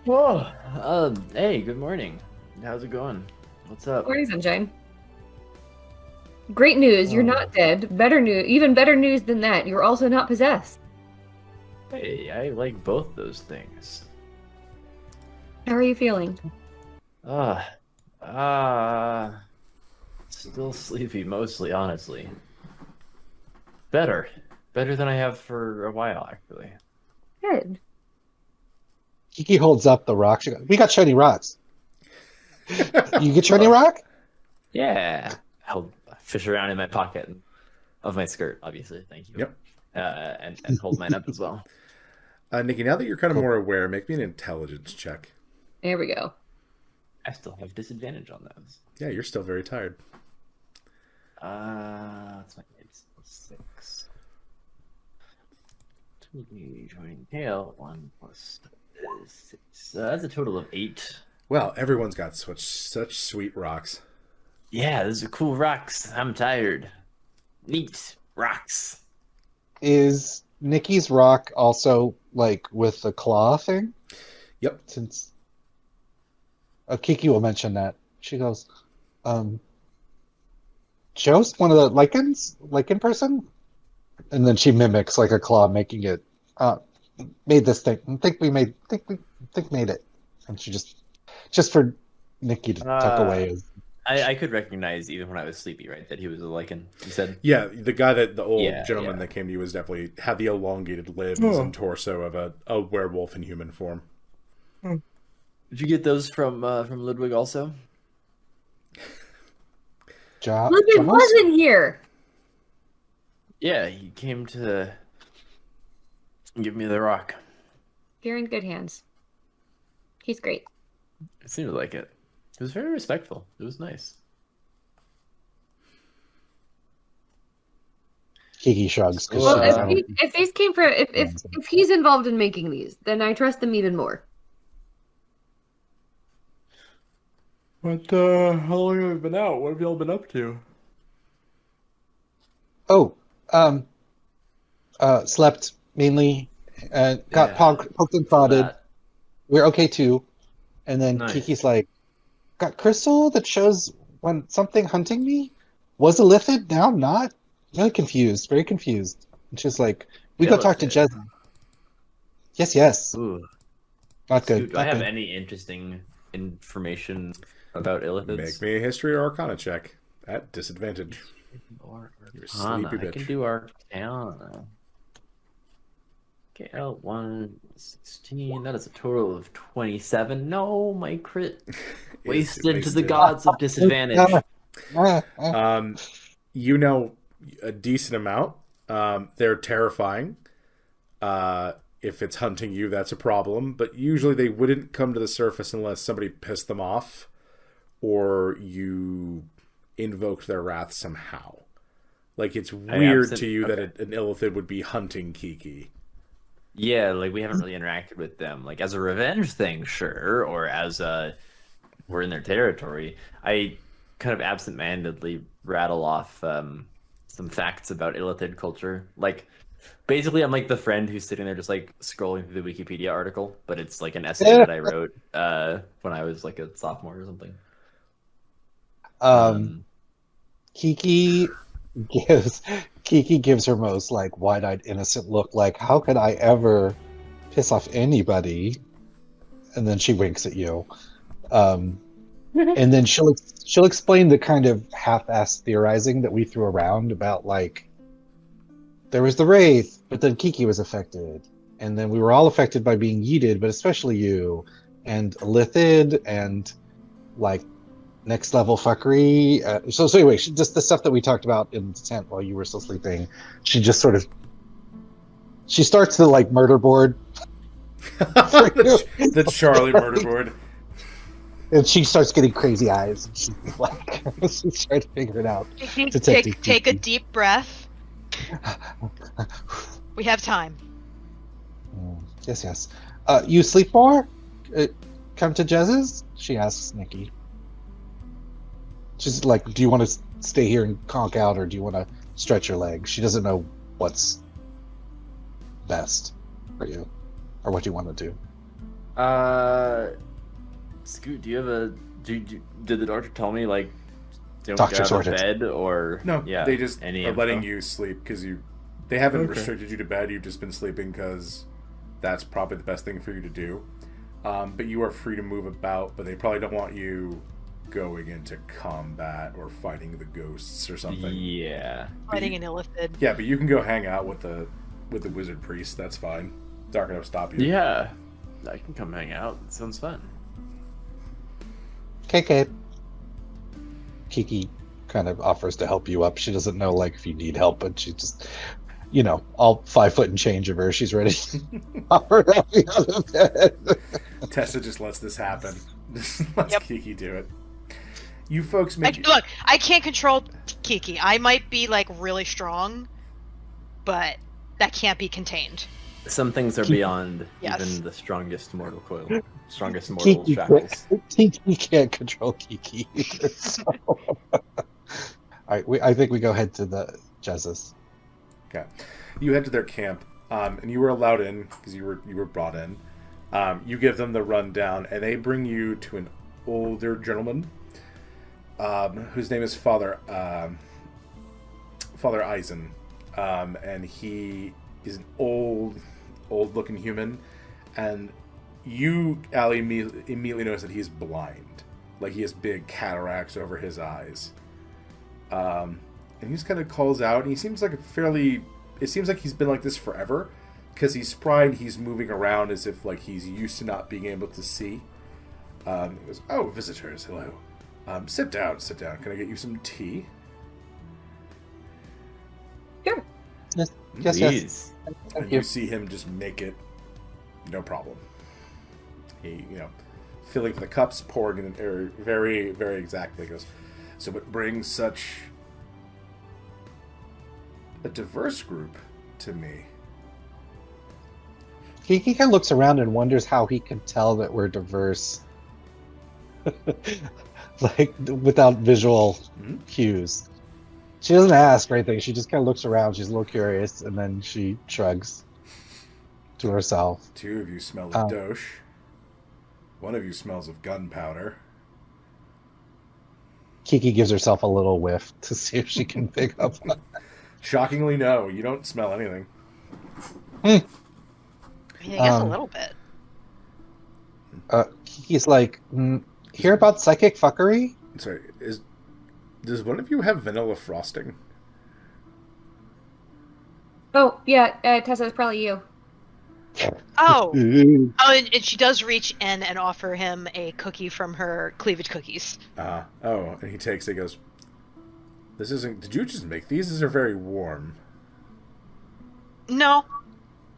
Whoa. Hey, good morning. How's it going? What's up? Morning, sunshine. Great news, you're not dead. Better news, even better news than that, you're also not possessed. Hey, I like both those things. How are you feeling? Still sleepy mostly, honestly. Better than I have for a while, actually. Good. Kiki holds up the rock. She goes, we got shiny rocks. You get shiny rock? Yeah. I'll fish around in my pocket of my skirt, obviously. Thank you. Yep. And hold mine up as well. Nikki, now that you're kind of more aware, make me an intelligence check. There we go. I still have disadvantage on those. Yeah, you're still very tired. That's my 6. 2 joining tail, 1 plus 6. That's a total of 8. Well, everyone's got such sweet rocks. Yeah, those are cool rocks. I'm tired. Neat rocks. Is Nikki's rock also like with the claw thing? Yep. Since Kiki will mention that. She goes, Joe's one of the lichen person? And then she mimics like a claw, making it made this thing. Think made it. And she just for Nikki to tuck away. I could recognize even when I was sleepy, right, that he was a lichen. You said, Yeah, the guy the old gentleman yeah. that came to you was definitely had the elongated limbs and torso of a werewolf in human form. did you get those from Ludwig also? Ludwig wasn't here. Yeah, he came to give me the rock. You're in good hands. He's great. It seemed like it. It was very respectful. It was nice. Kiki shrugs. 'Cause Well, she's if these came from if he's involved in making these, then I trust him even more. But how long have we been out? What have y'all been up to? Slept mainly. Got poked and prodded. We're okay too. And then Nice. Kiki's like, got crystal that shows when something hunting me was a lithid, now not. Really confused, very confused. And she's like, we go talk to Illithid. Jez. Yes, yes. Ooh. Not Scoot, good. do I Not have good. any interesting information about illithids? Make me a history or arcana check at disadvantage. Or You're a Arcana. sleepy I can bitch. do Arcana. KL 116. That is a total of 27. No, my crit wasted to the gods of disadvantage. You know a decent amount. They're terrifying. If it's hunting you, that's a problem. But usually they wouldn't come to the surface unless somebody pissed them off or you invoked their wrath somehow. Like, it's weird to you that an illithid would be hunting Kiki. Yeah, like we haven't really interacted with them. Like as a revenge thing, sure, or as we're in their territory. I kind of absentmindedly rattle off some facts about illithid culture. Like basically I'm like the friend who's sitting there just like scrolling through the Wikipedia article, but it's like an essay that I wrote when I was like a sophomore or something. Kiki gives her most like wide-eyed innocent look, like how could I ever piss off anybody? And then she winks at you, and then she'll explain the kind of half-assed theorizing that we threw around about, like there was the wraith, but then Kiki was affected, and then we were all affected by being yeeted, but especially you, and Lithid, and like next level fuckery. So anyway, just the stuff that we talked about in the tent while you were still sleeping. She just sort of starts the like murder board. The Charlie murder board. And she starts getting crazy eyes. And she's like, she's trying to figure it out. Take a deep breath. We have time. Yes. You sleep more? Come to Jez's? She asks Nikki. She's like, do you want to stay here and conk out, or do you want to stretch your legs? She doesn't know what's best for you, or what you want to do. Scoot, do you have did the doctor tell me, like, don't Doctor get out of sorted. bed, or... No, yeah, they just any are info? letting you sleep because they haven't Okay. restricted you to bed. You've just been sleeping because that's probably the best thing for you to do. But you are free to move about, but they probably don't want you going into combat or fighting the ghosts or something. Yeah. Fighting an illithid. Yeah, but you can go hang out with the wizard priest. That's fine. They're not gonna stop you. Yeah. I can come hang out. It sounds fun. KK. Kiki kind of offers to help you up. She doesn't know, like, if you need help, but she just, all 5 foot and change of her. She's ready to offer to help you out of bed. Tessa just lets this happen. Just lets Yep. Kiki do it. You folks make Look, I can't control Kiki. I might be like really strong, but that can't be contained. Some things are beyond Yes. even the strongest mortal shackles. Kiki can't control Kiki either. So. All right, I think we go head to the Jez's. Okay. You head to their camp, and you were allowed in because you were brought in. You give them the rundown, and they bring you to an older gentleman whose name is Father Eisen, and he is an old-looking human, and you, Allie, immediately notice that he's blind, like he has big cataracts over his eyes. And he just kind of calls out, and he seems like it seems like he's been like this forever, because he's spry and he's moving around as if like he's used to not being able to see. He goes, "Oh, visitors, hello. Sit down. Can I get you some tea?" Sure. Yes. Jeez. And you see him just make it, no problem. He, filling the cups, pouring in very, very exactly. He goes, "So it brings such a diverse group to me." Kiki kind of looks around and wonders how he can tell that we're diverse. Like, without visual cues. She doesn't ask or anything. She just kind of looks around. She's a little curious, and then she shrugs to herself. 2 of you smell of dosh. 1 of you smells of gunpowder. Kiki gives herself a little whiff to see if she can pick up on it. Shockingly, no. You don't smell anything. I guess a Um, little bit. Kiki's like, hear about psychic fuckery? Sorry, does one of you have vanilla frosting? Oh, yeah, Tessa, it's probably you. Oh, Ooh. and she does reach in and offer him a cookie from her cleavage cookies. Oh, and he takes it, goes, this isn't, did you just make these? These are very warm. No,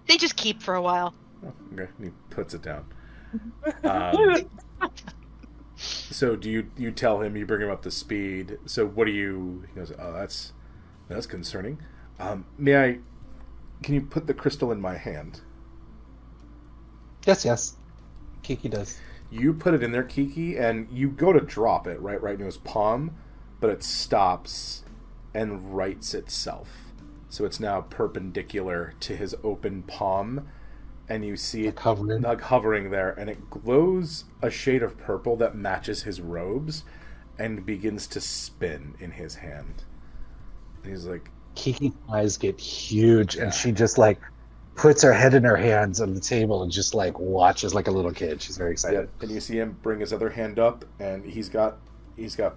they just keep for a while. Oh, okay, and he puts it down. So do you tell him, you bring him up to speed, so what do you, he goes, oh, that's concerning. Can you put the crystal in my hand? Yes. Kiki does. You put it in there, Kiki, and you go to drop it right in his palm, but it stops and rights itself. So it's now perpendicular to his open palm, and you see it hovering there, and it glows a shade of purple that matches his robes and begins to spin in his hand. And he's like... Kiki's eyes get huge, and she just like puts her head in her hands on the table and just like watches like a little kid. She's very excited. Yeah, and you see him bring his other hand up, and he's got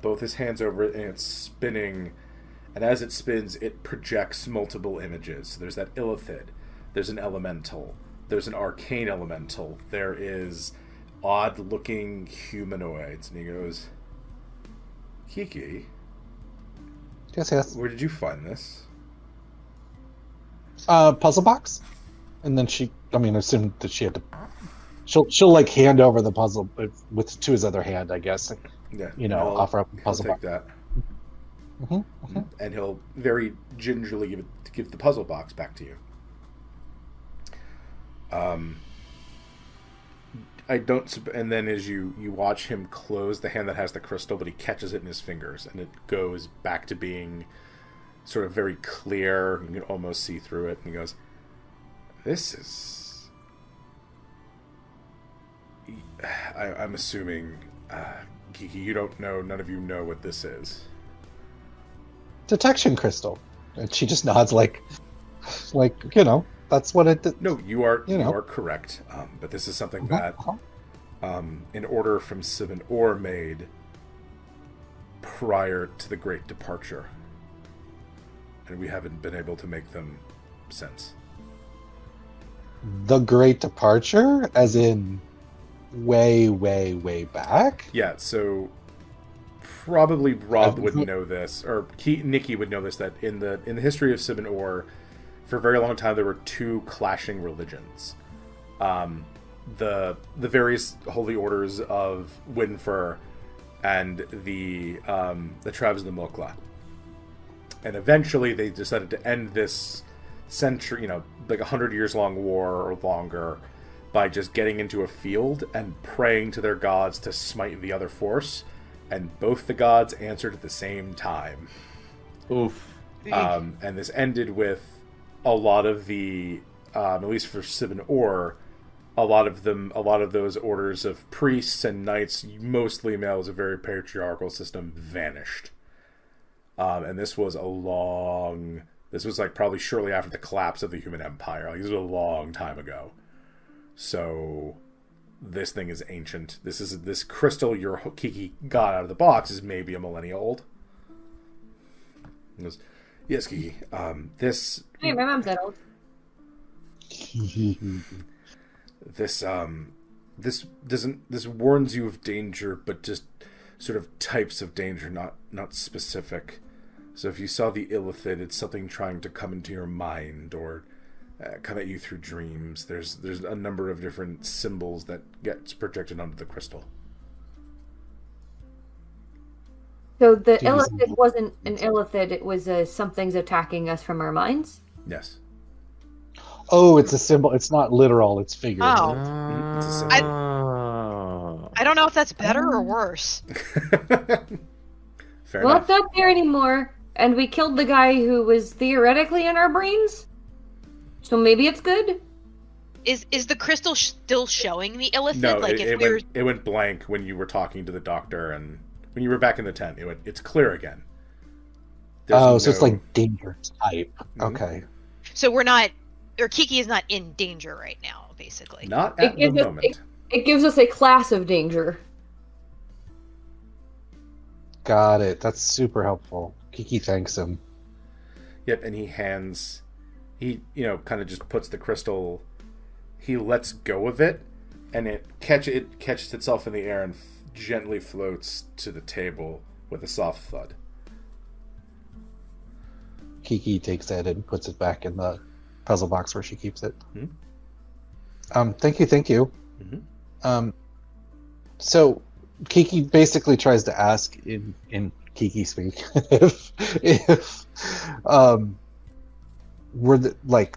both his hands over it, and it's spinning. And as it spins, it projects multiple images. So there's that illithid, there's an elemental, there's an arcane elemental, there is odd-looking humanoids. And he goes, Kiki, Yes. where did you find this? Puzzle box, and then assume that she had to. She'll like hand over the puzzle to his other hand, I guess. Yeah, Offer up the puzzle take box. that. Mm-hmm. And he'll very gingerly give the puzzle box back to you. I don't, and then as you watch him close the hand that has the crystal, but he catches it in his fingers, and it goes back to being sort of very clear. You can almost see through it, and he goes, "This is." I'm assuming, Kiki, you don't know. None of you know what this is. Detection crystal, and she just nods like that's what it. No, you are correct. But this is something that an order from Sibin Or made prior to the Great Departure, and we haven't been able to make them since. The Great Departure, as in way, way, way back. Yeah. So probably Rob would know this, or Nikki would know this. That in the history of Sibin Or, for a very long time, there were two clashing religions. The various holy orders of Winfer and the tribes of the Mokla. And eventually they decided to end this century, like 100 years long war or longer, by just getting into a field and praying to their gods to smite the other force. And both the gods answered at the same time. Oof. And this ended with a lot of the, at least for Sibin Or, a lot of those orders of priests and knights, mostly male, was a very patriarchal system, vanished. And this was like probably shortly after the collapse of the human empire. Like, this was a long time ago. So this thing is ancient. This crystal your Kiki got out of the box is maybe a millennia old. He goes, yes, Kiki. This. Hey, my mom's that old. This warns you of danger, but just sort of types of danger, not specific. So if you saw the illithid, it's something trying to come into your mind or come at you through dreams. There's a number of different symbols that gets projected onto the crystal. So the illithid wasn't an illithid, it was something's attacking us from our minds? Yes. Oh, it's a symbol. It's not literal, it's figurative. Oh. It's a symbol. I don't know if that's better or worse. Fair Well, enough. it's not there anymore, and we killed the guy who was theoretically in our brains? So maybe it's good? Is the crystal still showing the illithid? No, like it went blank when you were talking to the doctor, and when you were back in the tent, it's clear again. So it's like danger type. Mhm. Okay. So we're not, or Kiki is not in danger right now, basically. Not at the moment. It gives us a class of danger. Got it. That's super helpful. Kiki thanks him. Yep, and he kind of just puts the crystal. He lets go of it, and it catches itself in the air and gently floats to the table with a soft thud. Kiki takes it and puts it back in the puzzle box where she keeps it. Mm-hmm. Thank you. Mm-hmm. So Kiki basically tries to ask in Kiki speak if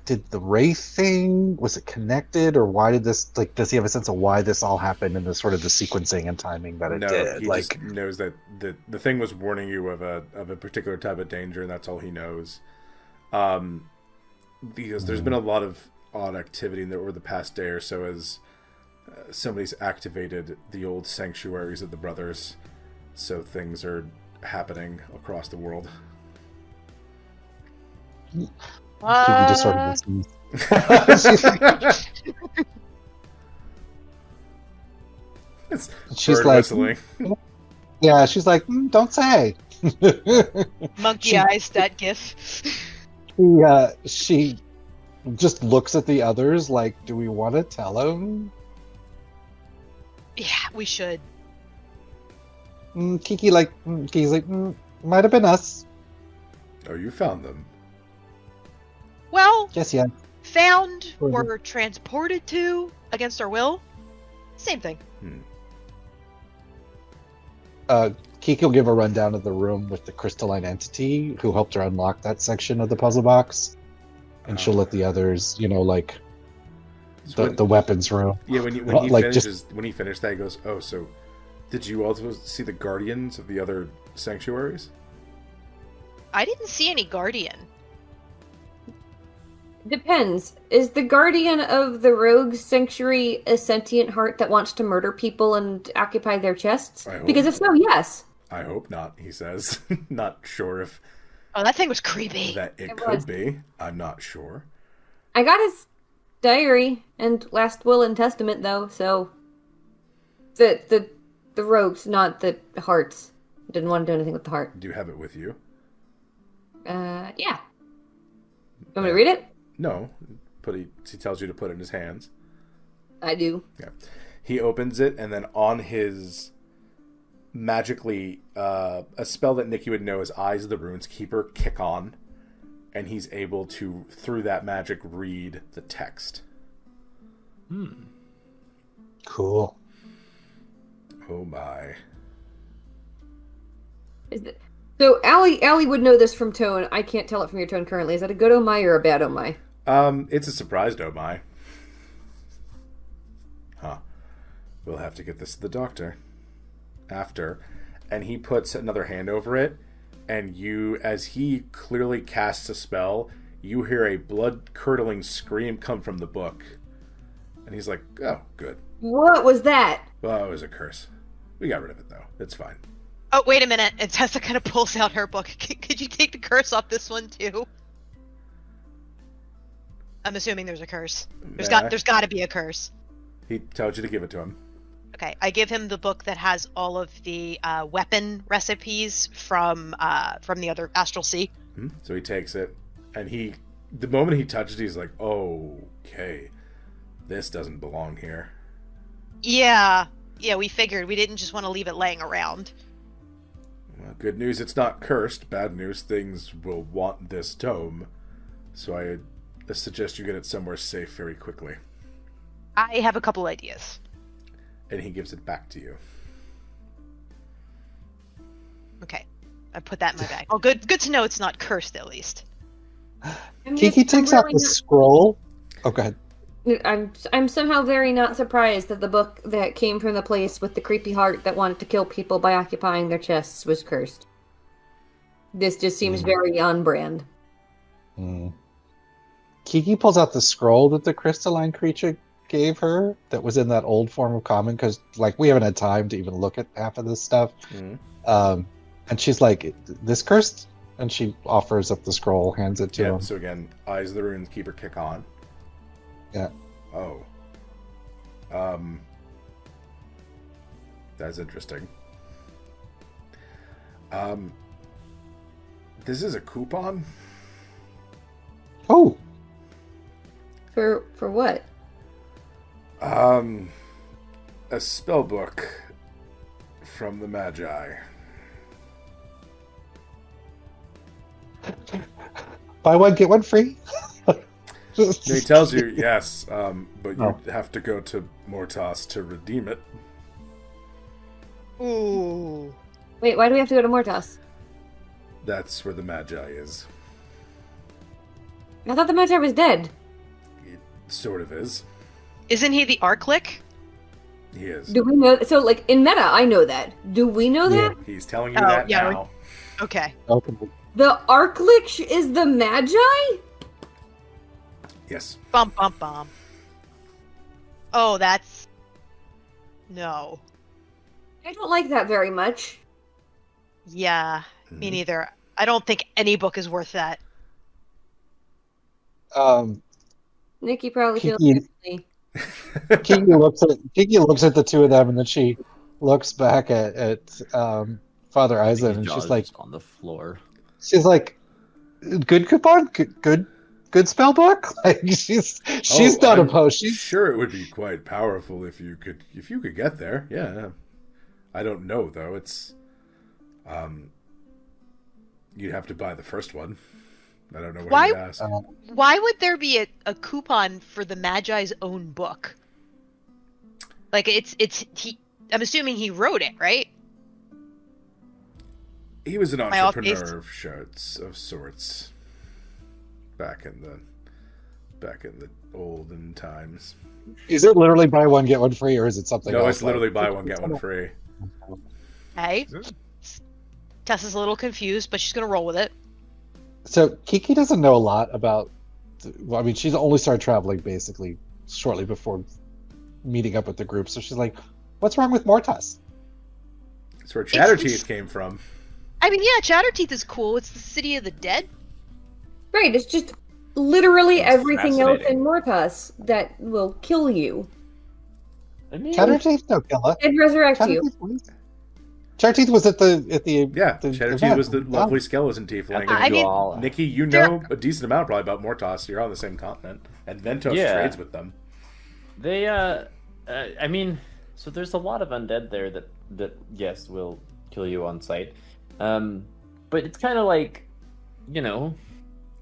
did the wraith thing, was it connected, or why did this, like, does he have a sense of why this all happened and the sort of the sequencing and timing that it did? He just knows that the thing was warning you of a particular type of danger, and that's all he knows. Because there's been a lot of odd activity over the past day or so as somebody's activated the old sanctuaries of the brothers, so things are happening across the world. Kiki just sort of listens. She's Bird like, whistling. yeah, she's like, don't say. Monkey eyes, that gif. She just looks at the others like, do we want to tell him? Yeah, we should. Kiki's like, might have been us. Oh, you found them. Well, Yes, yeah. found Mhm. or transported to against our will. Same thing. Kiki will give a rundown of the room with the crystalline entity who helped her unlock that section of the puzzle box. And she'll let the others, the weapons room. Yeah, when he finished that, he goes, "Oh, so did you also see the guardians of the other sanctuaries?" I didn't see any guardian. Depends. Is the guardian of the rogues sanctuary a sentient heart that wants to murder people and occupy their chests? I hope Because if so, yes. I hope not, he says. Not sure if Oh, that thing was creepy. that it It could was. be. I'm not sure. I got his diary and last will and testament, though, so the rogues, not the hearts. Didn't want to do anything with the heart. Do you have it with you? Yeah. You want me to read it? No. He tells you to put it in his hands. I do. Yeah. He opens it, and then on his magically a spell that Nikki would know as Eyes of the Runes Keeper kick on, and he's able to, through that magic, read the text. Cool. Oh my. So Allie would know this from tone. I can't tell it from your tone currently. Is that a good oh my or a bad oh my? It's a surprise, oh my. Huh. We'll have to get this to the doctor after. And he puts another hand over it, and as he clearly casts a spell, you hear a blood-curdling scream come from the book. And he's like, oh, good. What was that? Well, it was a curse. We got rid of it, though. It's fine. Oh, wait a minute. And Tessa kind of pulls out her book. Could you take the curse off this one, too? I'm assuming there's a curse. There's got to be a curse. He tells you to give it to him. Okay, I give him the book that has all of the weapon recipes from the other Astral Sea. So he takes it, and the moment he touches it, he's like, okay, this doesn't belong here. Yeah, we figured. We didn't just want to leave it laying around. Well, good news, it's not cursed. Bad news, things will want this tome. So I suggest you get it somewhere safe very quickly. I have a couple ideas. And he gives it back to you. Okay, I put that in my bag. Oh, good to know it's not cursed, at least. Kiki takes out the scroll. Oh, go ahead. I'm somehow very not surprised that the book that came from the place with the creepy heart that wanted to kill people by occupying their chests was cursed. This just seems very on brand. Kiki pulls out the scroll that the crystalline creature gave her that was in that old form of common, because like we haven't had time to even look at half of this stuff. And she's like, "This cursed," and she offers up the scroll, hands it to him. So again, Eyes of the Runes Keeper kick on. Yeah. Oh. That's interesting. This is a coupon? Oh. For what? A spell book from the Magi. Buy one, get one free? He tells you, yes, but you have to go to Mortas to redeem it. Ooh. Wait, why do we have to go to Mortas? That's where the Magi is. I thought the Magi was dead. It sort of is. Isn't he the Arclick? He is. Do we know? So, like, in meta, I know that. Do we know that? He's telling you that now. Okay. The Arclick is the Magi? Yes. Bum, bum, bum. Oh, that's... No. I don't like that very much. Yeah, me neither. I don't think any book is worth that. Nikki probably feels Kiki- differently. Kiki looks at the two of them, and then she looks back at Father Eisen, and she's like, on the floor. she's like, "Good coupon, good spell book." Like she's not opposed. She's sure it would be quite powerful if you could get there. Yeah. I don't know though. It's you'd have to buy the first one. I don't know what you'd ask. Why would there be a coupon for the Magi's own book? Like I'm assuming he wrote it, right? He was an entrepreneur of sorts. Back in the olden times. Is it literally buy one get one free, or is it something else? No, it's literally buy one get one free. Hey, Tessa's a little confused, but she's gonna roll with it. So Kiki doesn't know a lot about. Well, I mean, she's only started traveling basically shortly before meeting up with the group. So she's like, "What's wrong with Mortas?" That's where Chatterteeth came from. I mean, yeah, Chatterteeth is cool. It's the city of the dead. Right, it's just literally That's everything else fascinating. in Mortas that will kill you I mean, Chatterteeth, no killer. and resurrect you. Chatterteeth was at the Chatterteeth event. was the lovely skeleton tiefling. I mean, Nikki, you know a decent amount probably about Mortas. You're on the same continent, and Ventos trades with them. They, I mean, so there's a lot of undead there that yes will kill you on sight, but it's kind of like, you know,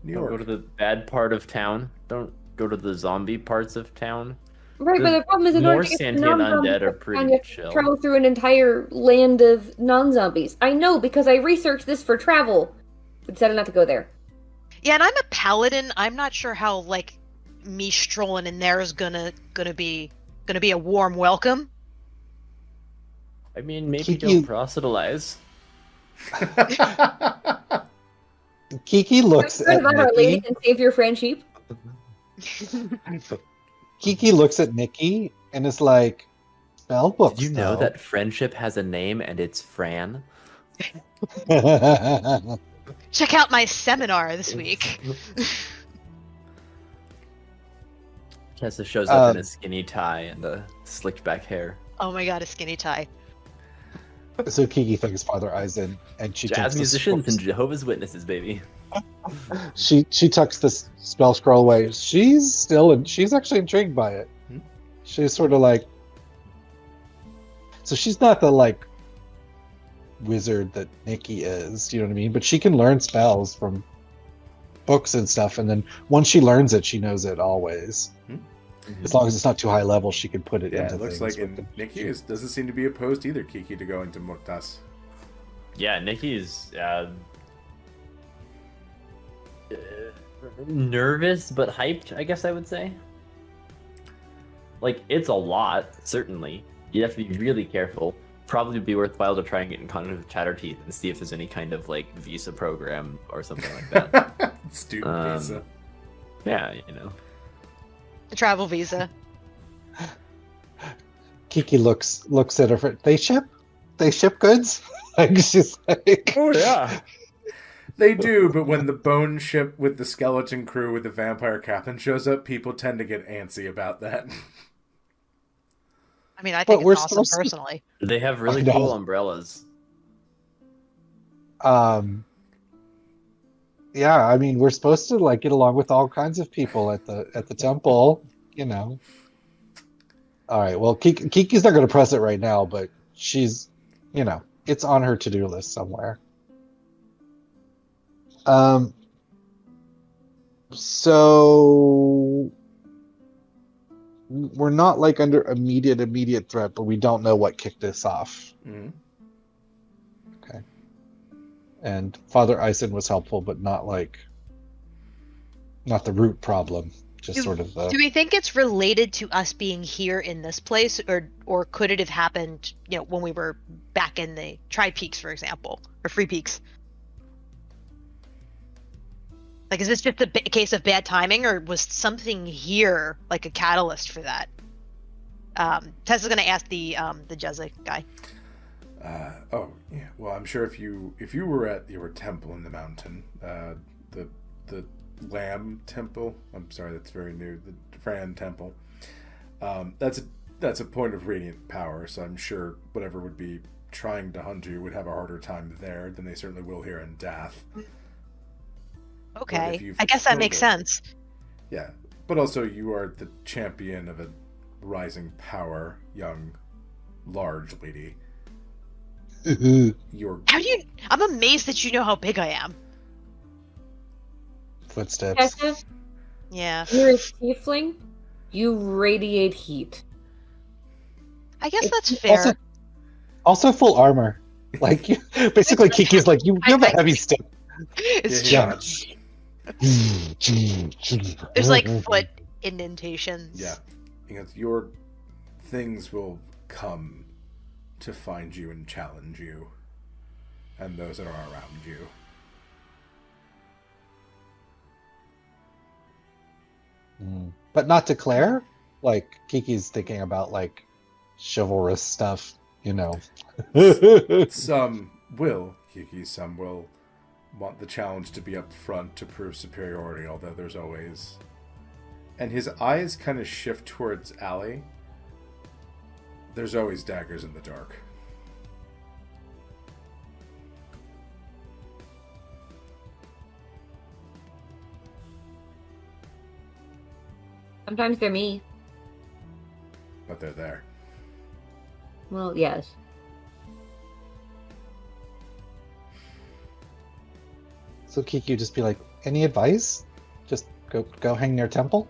New don't York. go to the bad part of town. Don't go to the zombie parts of town. Right, but the problem is in more order to get to sentient non-zombies, undead are pretty you have to chill. travel through an entire land of non-zombies. I know because I researched this for travel. We decided not to go there. yeah, and I'm a paladin. I'm not sure how like me strolling in there is gonna be a warm welcome. I mean, maybe Kiki- don't proselytize. Kiki looks What at about Our Lady Nikki. and Savior Friendship? Kiki looks at Nikki and is like, "Spell books." Did you know though." that friendship has a name and it's Fran? Check out my seminar this week. Tessa shows up in a skinny tie and a slicked back hair. Oh my god, a skinny tie. So Kiki thanks Father Eisen, and she Jazz tucks the musicians and Jehovah's Witnesses, baby. she tucks this spell scroll away. She's actually intrigued by it. She's sort of like, so she's not the like wizard that Nikki is, you know what I mean? But she can learn spells from books and stuff, and then once she learns it, she knows it always. As long as it's not too high level, she can put it Yeah, into it looks things like with the- Nikki doesn't seem to be opposed either, Kiki, to going to Mortas. Yeah, Nikki's nervous but hyped, I guess I would say. Like, it's a lot, certainly. You have to be really careful. Probably be worthwhile to try and get in contact with Chatterteeth and see if there's any kind of like visa program or something like that. Student visa. Yeah, you know. A travel visa. Kiki looks at her friend. They ship goods? Like she's like, Oh yeah. They do, but when the bone ship with the skeleton crew with the vampire captain shows up, people tend to get antsy about that. I mean, I But think we're it's awesome supposed to- personally. They have really I know. cool umbrellas. Yeah, I mean, we're supposed to like get along with all kinds of people at the temple, you know. All right, well, Kiki's not going to press it right now, but she's, you know, it's on her to-do list somewhere. So we're not like under immediate threat, but we don't know what kicked this off. Mm-hmm. Okay. And Father Eisen was helpful, but not the root problem, just sort of the... Do we think it's related to us being here in this place, or could it have happened, you know, when we were back in the Tri-Peaks, for example, or Free Peaks? Like, is this just a case of bad timing, or was something here like a catalyst for that? Tessa's gonna ask the Jesuit guy. Oh yeah. Well, I'm sure if you were at your temple in the mountain, the Lamb Temple. I'm sorry, that's very new. The Fran Temple. That's a point of radiant power. So I'm sure whatever would be trying to hunt you would have a harder time there than they certainly will here in Dath. Okay, I guess that makes sense. Yeah, but also you are the champion of a rising power, young, large lady. You're... How do you? I'm amazed that you know how big I am. Footsteps. Tessa, Yeah. you're a tiefling. You radiate heat. I guess that's fair. Also full armor. Like, basically, Kiki's like, you have a heavy stick. It's Yeah. true. There's like foot indentations. Yeah, because your things will come to find you and challenge you, and those that are around you. But not to Claire. Like, Kiki's thinking about like chivalrous stuff, you know. Some will, Kiki, some will want the challenge to be up front to prove superiority, although there's always... And his eyes kind of shift towards Allie. There's always daggers in the dark. Sometimes they're me. But they're there. Well, yes. So Kiki would just be like, any advice? Just go hang near temple?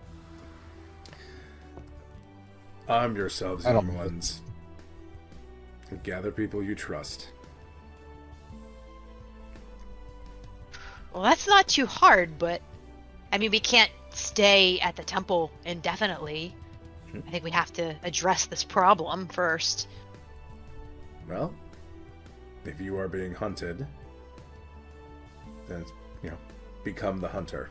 Arm yourselves, I don't young know. ones. And gather people you trust. Well, that's not too hard, but I mean, we can't stay at the temple indefinitely. I think we have to address this problem first. Well, if you are being hunted, then it's, become the hunter.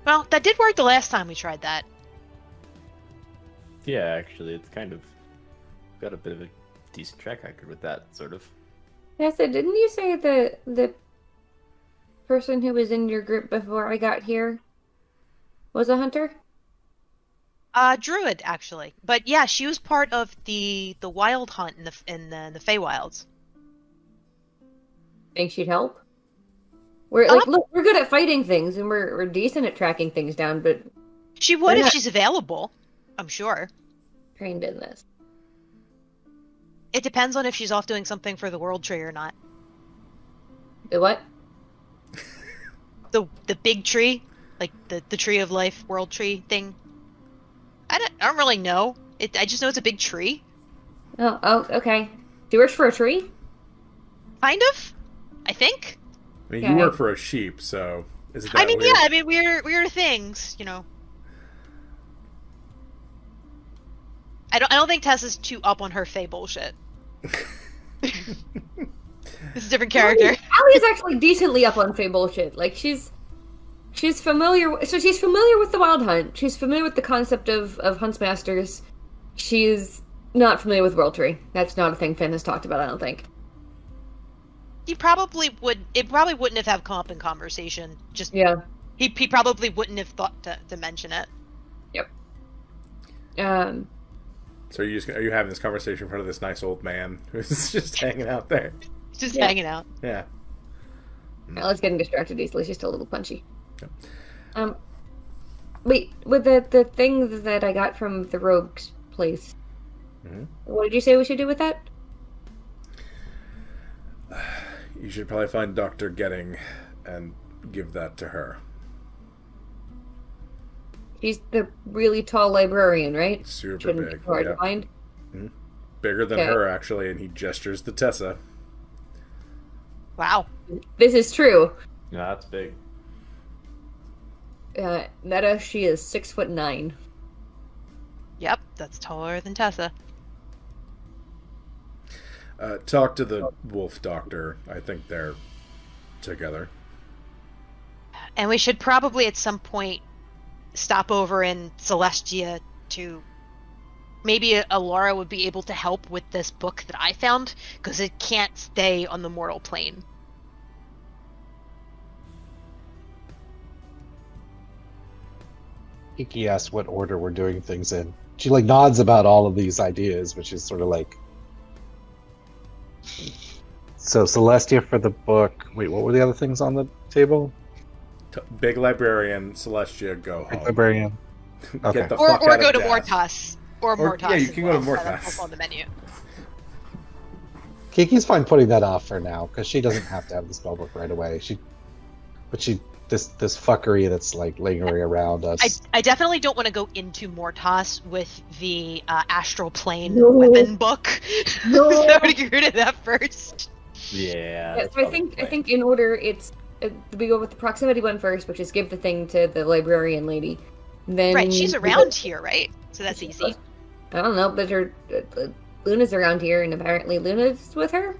Well, that did work the last time we tried that. Yeah, actually, it's kind of got a bit of a decent track record with that, sort of. Tessa, didn't you say the person who was in your group before I got here was a hunter? Druid actually, but yeah, she was part of the wild hunt in the Feywilds. Think she'd help? We're like, look, we're good at fighting things, and we're decent at tracking things down, but She would if she's available, I'm sure. trained in this. It depends on if she's off doing something for the World Tree or not. The what? The big tree, like the Tree of Life World Tree thing. I don't really know. I just know it's a big tree. Oh, okay. Do you work for a tree? Kind of, I think. I mean, Yeah, you work for a sheep, so is it that I mean, weird? yeah. I mean, we're things, you know. I don't think Tessa's too up on her Fey bullshit. This is a different character. Allie's actually decently up on Faye bullshit. Like, she's she's familiar. So she's familiar with the Wild Hunt. She's familiar with the concept of Huntsmasters. She's not familiar with WtR. That's not a thing Finn has talked about, I don't think. He probably would. It probably wouldn't have come up in conversation. Just Yeah. He probably wouldn't have thought to mention it. Yep. So are you having this conversation in front of this nice old man who's just hanging out there? Just hanging out. Yeah. Ella's getting distracted easily. She's still a little punchy. Yep. Wait, with the thing that I got from the rogue's place, what did you say we should do with that? You should probably find Dr. Getting and give that to her. She's the really tall librarian, right? Super Shouldn't big. be hard to Yeah. find. Bigger than Okay. her, actually, and he gestures to Tessa. Wow. This is true. Yeah, that's big. Netta, she is 6'9". Yep, that's taller than Tessa. Talk to the wolf doctor. I think they're together. And we should probably at some point stop over in Celestia to maybe Laura would be able to help with this book that I found, because it can't stay on the mortal plane. Kiki asks what order we're doing things in. She like nods about all of these ideas, which is sort of like. So Celestia for the book. Wait, what were the other things on the table? Big librarian, Celestia, go Big home. librarian. Okay. Get the Or fuck out go of to death. Mortas. Or Mortas. Yeah, you as can go to well. Mortas. That's also on the menu. Kiki's fine putting that off for now because she doesn't have to have the spellbook right away. This fuckery that's like lingering around us. I definitely don't want to go into Mortas with the astral plane No. weapon book. No. So I'm gonna get rid of that first. Yeah. Yeah, that's so I probably think in order it's we go with the proximity one first, which is give the thing to the librarian lady. Then Right, she's around here, right? So that's easy. I don't know, but her Luna's around here, and apparently Luna's with her.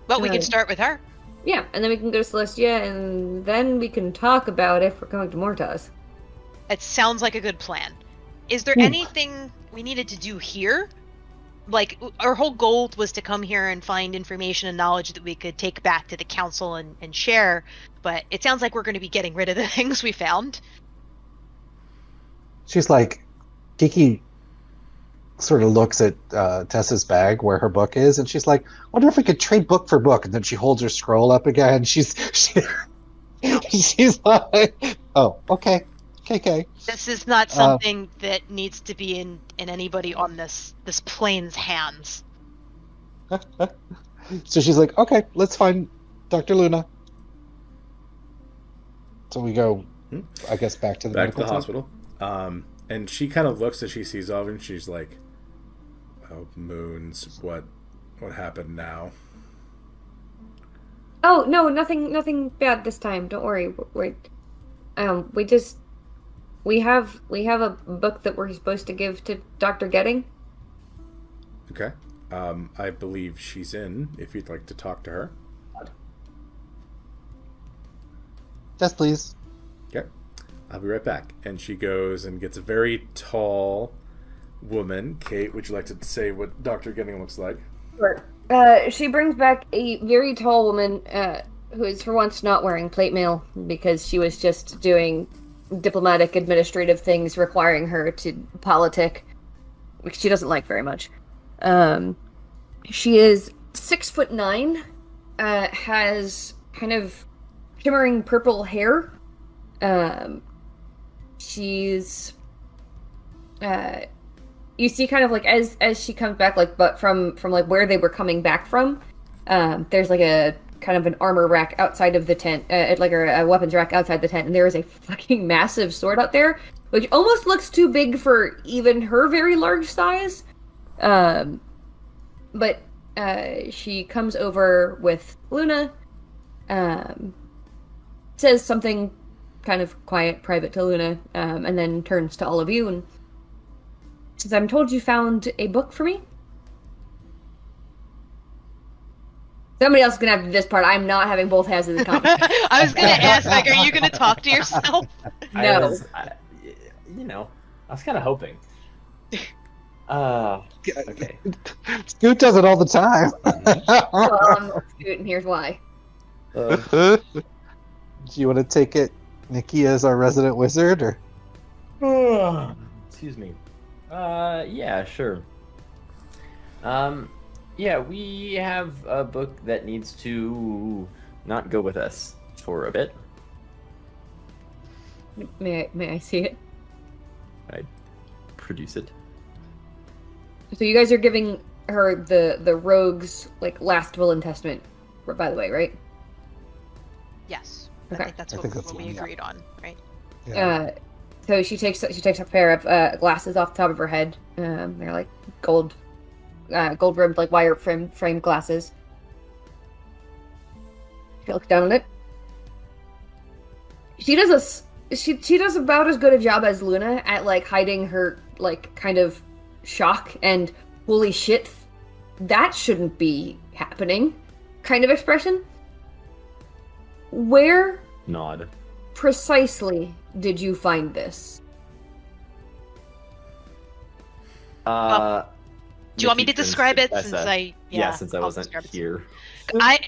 Well, we can start with her. Yeah, and then we can go to Celestia, and then we can talk about if we're going to Mortas. It sounds like a good plan. Is there anything we needed to do here? Like, our whole goal was to come here and find information and knowledge that we could take back to the council and share, but it sounds like we're going to be getting rid of the things we found. She's like, Kiki sort of looks at Tessa's bag where her book is, and she's like, wonder if we could trade book for book. And then she holds her scroll up again. She's like, oh, okay. This is not something that needs to be in anybody on this plane's hands. So she's like, okay, let's find Dr. Luna. So we go, I guess, back to the Back to the medical tent. hospital. And she kind of looks as she sees Alvin, and she's like, oh, Moons, what happened now? Oh no, nothing bad this time. Don't worry. We have a book that we're supposed to give to Dr. Getting. Okay. I believe she's in, if you'd like to talk to her. Yes, please. Okay. I'll be right back. And she goes and gets a very tall woman. Kate, would you like to say what Dr. Getting looks like? Sure. She brings back a very tall woman who is for once not wearing plate mail because she was just doing diplomatic administrative things requiring her to politic, which she doesn't like very much. She is 6'9", has kind of shimmering purple hair. She's you see kind of like as she comes back, like, but from like where they were coming back from, there's like a kind of an armor rack outside of the tent, like a weapons rack outside the tent, and there is a fucking massive sword out there, which almost looks too big for even her very large size. But she comes over with Luna, says something kind of quiet, private to Luna, and then turns to all of you and says, I'm told you found a book for me? Somebody else is gonna have to do this part. I'm not having both halves of the conversation. I was gonna ask, like, are you gonna talk to yourself? No. I was kind of hoping. Okay. Scoot does it all the time. Well, I'm not Scoot, and here's why. Do you want to take it, Nikki, as our resident wizard, or? Excuse me. Yeah, sure. Yeah, we have a book that needs to not go with us for a bit. May I see it? I produce it. So you guys are giving her the rogue's like last will and testament, by the way, right? Yes. Okay. I think that's what we agreed on, right? Yeah. So she takes a pair of glasses off the top of her head. They're like gold rimmed, like wire frame glasses. She looks down on it. She does about as good a job as Luna at like hiding her like kind of shock and holy shit, that shouldn't be happening kind of expression. Where Nod. precisely did you find this? Do you want me to Nikki describe it turns to since Tessa. I Since I I'll wasn't describe it. here. I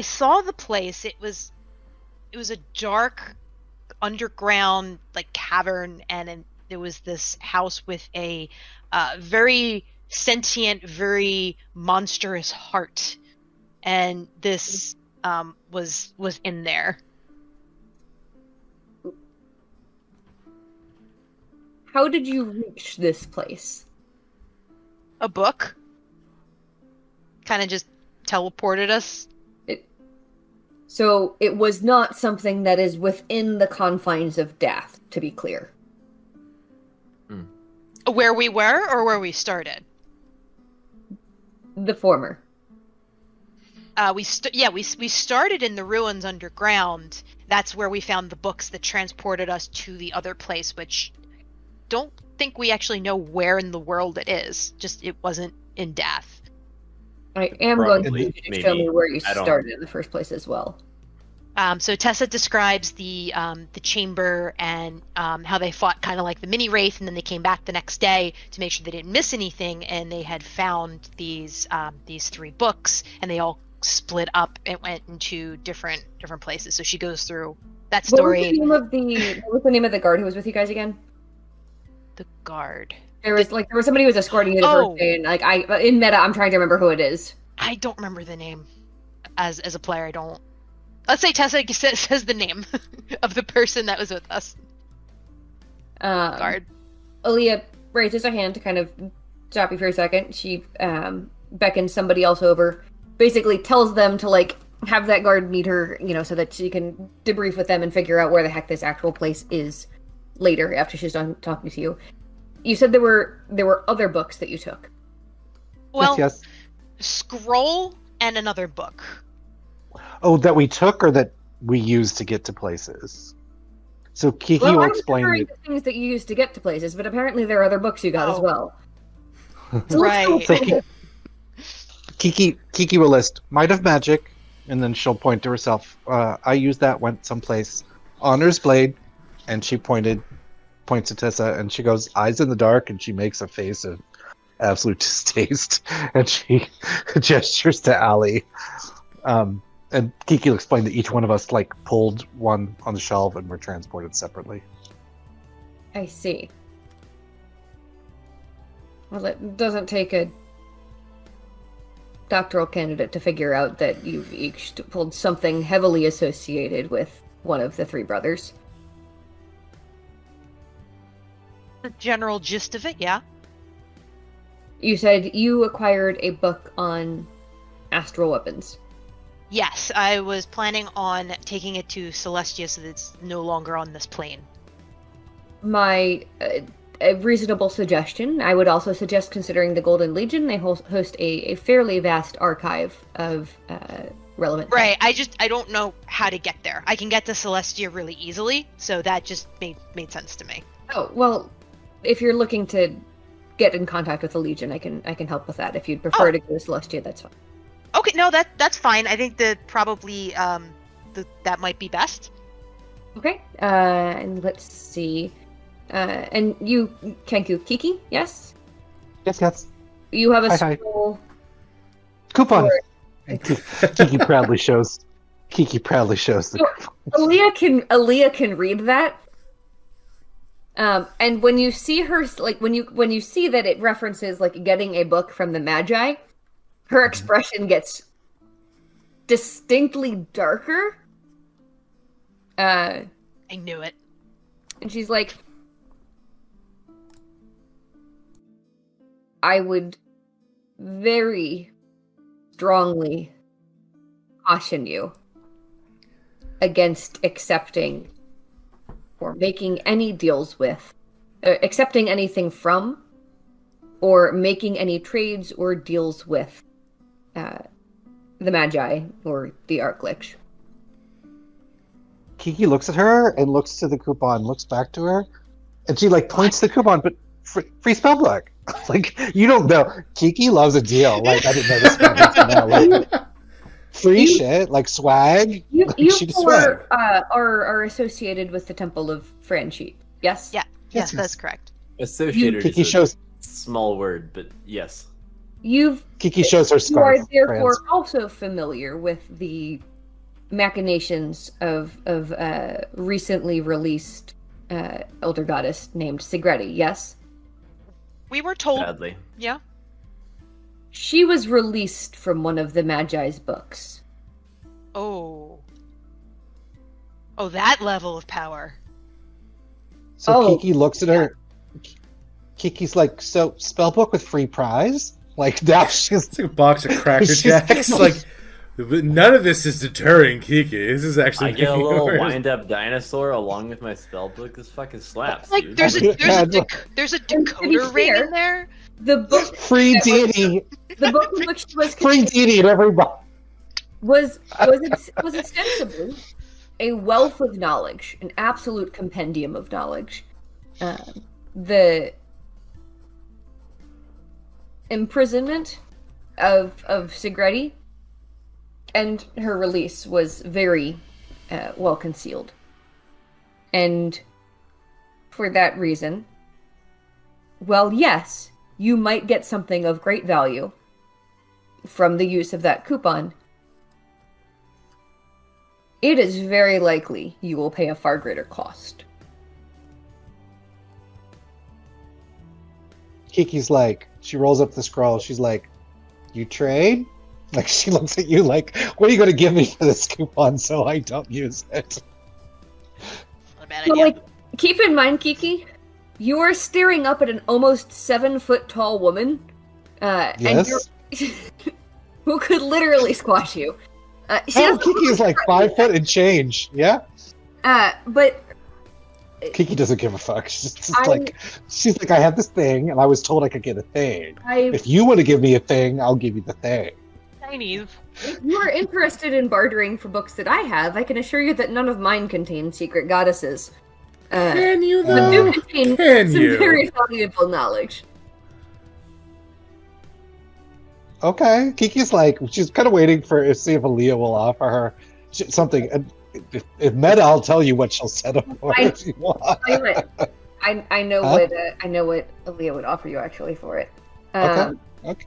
saw the place. It was a dark underground like cavern, and there was this house with a very sentient, very monstrous heart, and this was in there. How did you reach this place? A book kind of just teleported us. So it was not something that is within the confines of death, to be clear. Where we were or where we started? The former. We started in the ruins underground. That's where we found the books that transported us to the other place, which don't think we actually know where in the world it is. Just it wasn't in death. I am going to Probably, need you to show me maybe. where you I don't- started in the first place as well. So Tessa describes the chamber and how they fought kind of like the mini wraith, and then they came back the next day to make sure they didn't miss anything, and they had found these 3 books, and they all split up and went into different places. So she goes through that story. What was the name of the guard who was with you guys again? The guard. There was somebody who was escorting you the Oh. first day, and in meta, I'm trying to remember who it is. I don't remember the name. As a player, I don't. Let's say Tessa says the name of the person that was with us. Guard. Aaliyah raises a hand to kind of stop you for a second. She beckons somebody else over, basically tells them to like have that guard meet her, so that she can debrief with them and figure out where the heck this actual place is later after she's done talking to you. You said there were other books that you took. Well, Yes. scroll and another book. Oh, that we took or that we used to get to places? So Kiki will I'm explain referring it. to things that you used to get to places, but apparently there are other books you got as Oh. well. So let's go Right. with it. Kiki will list might of magic, and then she'll point to herself. I used that, went someplace. Honor's blade, and she points to Tessa, and she goes, eyes in the dark, and she makes a face of absolute distaste, and she gestures to Allie. And Kiki will explain that each one of us like pulled one on the shelf and were transported separately. I see. Well, it doesn't take a doctoral candidate to figure out that you've each pulled something heavily associated with one of the 3 brothers. The general gist of it, yeah. You said you acquired a book on astral weapons. Yes, I was planning on taking it to Celestia so that it's no longer on this plane. My a reasonable suggestion. I would also suggest considering the Golden Legion. They host a fairly vast archive of relevant. Right, I don't know how to get there. I can get to Celestia really easily, so that just made sense to me. Oh, well, if you're looking to get in contact with the Legion, I can help with that. If you'd prefer to go to Celestia, that's fine. Okay, no, that's fine. I think that probably that might be best. Okay, and let's see. And you, Kenku, Kiki, yes? Yes. You have a Hi. scroll. Coupon. for- And Kiki proudly shows the Aaliyah can read that. And when you see her, like when you see that it references like getting a book from the Magi, her expression gets distinctly darker. I knew it. And she's like, I would very strongly caution you against accepting or making any deals with, accepting anything from, or making any trades or deals with the Magi or the Archlich. Kiki looks at her and looks to the coupon, looks back to her, and she like points to the coupon, but free spellbook. Like, you don't know. Kiki loves a deal. Like, I didn't know this now. Like, free shit, like swag. You She just four are associated with the Temple of Franchi, yes? Yeah. Yes, Yes, that's correct. Associated Kiki is a shows small word, but yes. Kiki shows her You are scarf. therefore Franz. also familiar with the machinations of recently released elder goddess named Sigretti, yes? We were told. Sadly. Yeah. She was released from one of the Magi's books. Oh, that level of power. So Oh, Kiki looks at her. Kiki's like, so spellbook with free prize? Like, now she's It's like a box of Cracker Jacks. Like, but none of this is deterring Kiki. This is actually I get a making it little worse. wind-up dinosaur along with my spellbook. This fucking slaps, Like dude. there's a decoder ring fair- in there. the book free deity, in which she was free deity in every box. was ostensibly a wealth of knowledge, an absolute compendium of knowledge. The imprisonment of Sigretti and her release was very well concealed. And for that reason, well, yes, you might get something of great value from the use of that coupon. It is very likely you will pay a far greater cost. Kiki's like, she rolls up the scroll. She's like, you trade? Like, she looks at you like, what are you going to give me for this coupon so I don't use it? Not a bad So, idea. like, keep in mind, Kiki, you are staring up at an almost 7-foot tall woman, and Yes? who could literally squash you. She Oh, doesn't- Kiki is like 5 foot and change. Yeah? but Kiki doesn't give a fuck. She's just I- like, she's like, I have this thing, and I was told I could get a thing. if If you want to give me a thing, I'll give you the thing. Chinese. you are interested in bartering for books that I have, I can assure you that none of mine contain secret goddesses. Can you But though? do contain Can some you? very valuable knowledge. Okay. Kiki's like, she's kind of waiting for see if Aaliyah will offer her something. And if Meta, I'll tell you what she'll settle for I- if you want. I know Huh? I know what Aaliyah would offer you actually for it. Okay. Okay.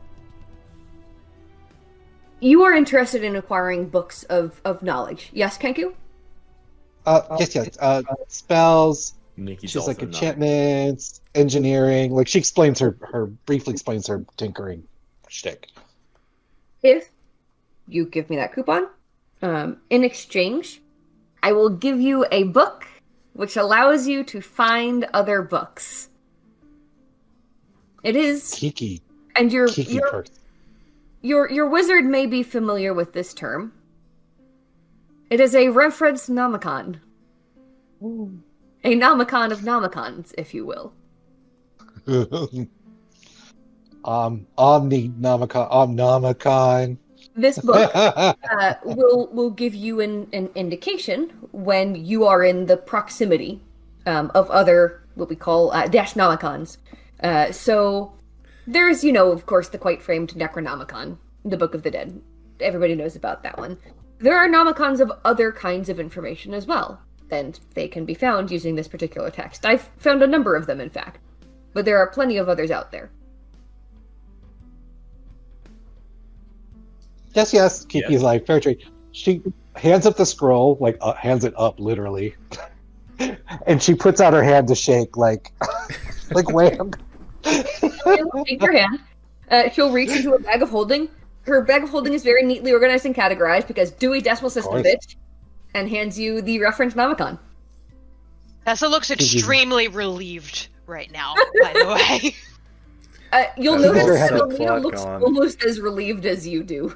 You are interested in acquiring books of knowledge, yes, Kenku? Yes. Spells. Nikki's She's like also not. enchantments, engineering. Like, she explains her briefly explains her tinkering shtick. If you give me that coupon, in exchange, I will give you a book which allows you to find other books. It is, Kiki. and Kiki perks. your wizard may be familiar with this term. It is a reference nomicon. A nomicon of nomicons, if you will. Omnomicon. This This book will give you an indication when you are in the proximity of other what we call Dashnomicons. So There's, of course, the quite framed Necronomicon, the Book of the Dead. Everybody knows about that one. There are nomicons of other kinds of information as well, and they can be found using this particular text. I've found a number of them, in fact, but there are plenty of others out there. Yes. Kiki's like, fair trade. She hands up the scroll, like, hands it up, literally. And she puts out her hand to shake, like wham. She'll take her hand. She'll reach into a bag of holding. Her bag of holding is very neatly organized and categorized because Dewey Decimal System bitch, and hands you the reference Nomicon. Tessa looks extremely relieved right now, by the way. You'll notice that Alina looks almost as relieved as you do.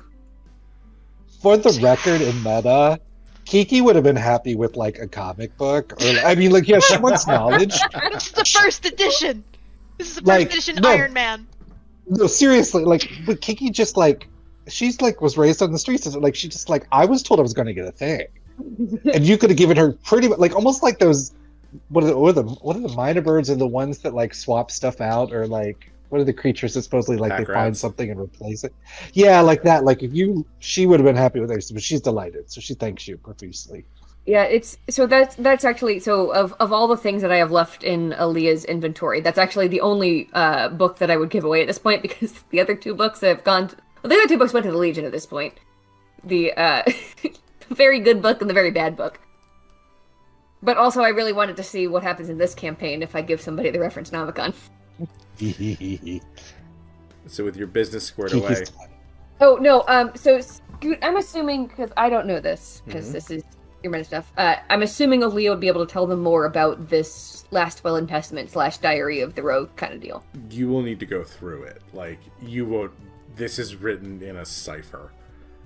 For the record, in meta, Kiki would have been happy with, like, a comic book. Or, I mean, like, yeah, she wants knowledge. It's the first edition! This is the first edition Iron Man! No, seriously, like, but Kiki just, like, she's, like, was raised on the streets. And, like, she just, like, I was told I was going to get a thing. And you could have given her pretty much, like, almost like those, what are the minor birds are the ones that, like, swap stuff out? Or, like, what are the creatures that supposedly, like, they find something and replace it? Yeah, like that. Like, she would have been happy with it, but she's delighted, so she thanks you profusely. Yeah, that's actually, of all the things that I have left in Aaliyah's inventory, that's actually the only book that I would give away at this point, because the other two books have gone, the other two books went to the Legion at this point. The very good book and the very bad book. But also, I really wanted to see what happens in this campaign if I give somebody the reference Nomicon. So with your business squared away. Oh, no, so Scoot, I'm assuming, because I don't know this, because this is your meta stuff, I'm assuming Aaliyah would be able to tell them more about this Last Will and Testament / Diary of the Rogue kind of deal. You will need to go through it. Like, you won't, this is written in a cipher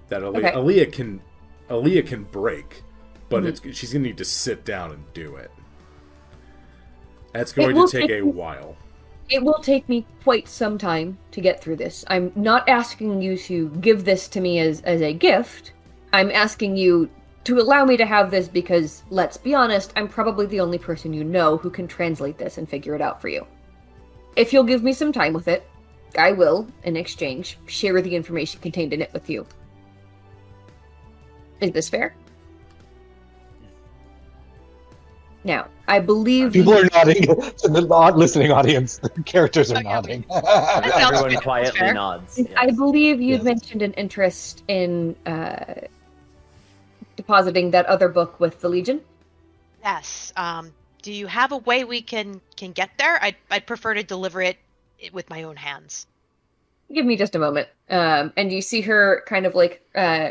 that Aaliyah can break, but she's going to need to sit down and do it. That's going to take a while. It will take me quite some time to get through this. I'm not asking you to give this to me as a gift. I'm asking you to allow me to have this because, let's be honest, I'm probably the only person you know who can translate this and figure it out for you. If you'll give me some time with it, I will, in exchange, share the information contained in it with you. Is this fair? Now, I believe... People are nodding. To the listening audience, the characters are nodding. Everyone quietly nods. Yes. I believe you'd mentioned an interest in depositing that other book with the Legion? Yes. Do you have a way we can get there? I'd prefer to deliver it with my own hands. Give me just a moment. And you see her kind of like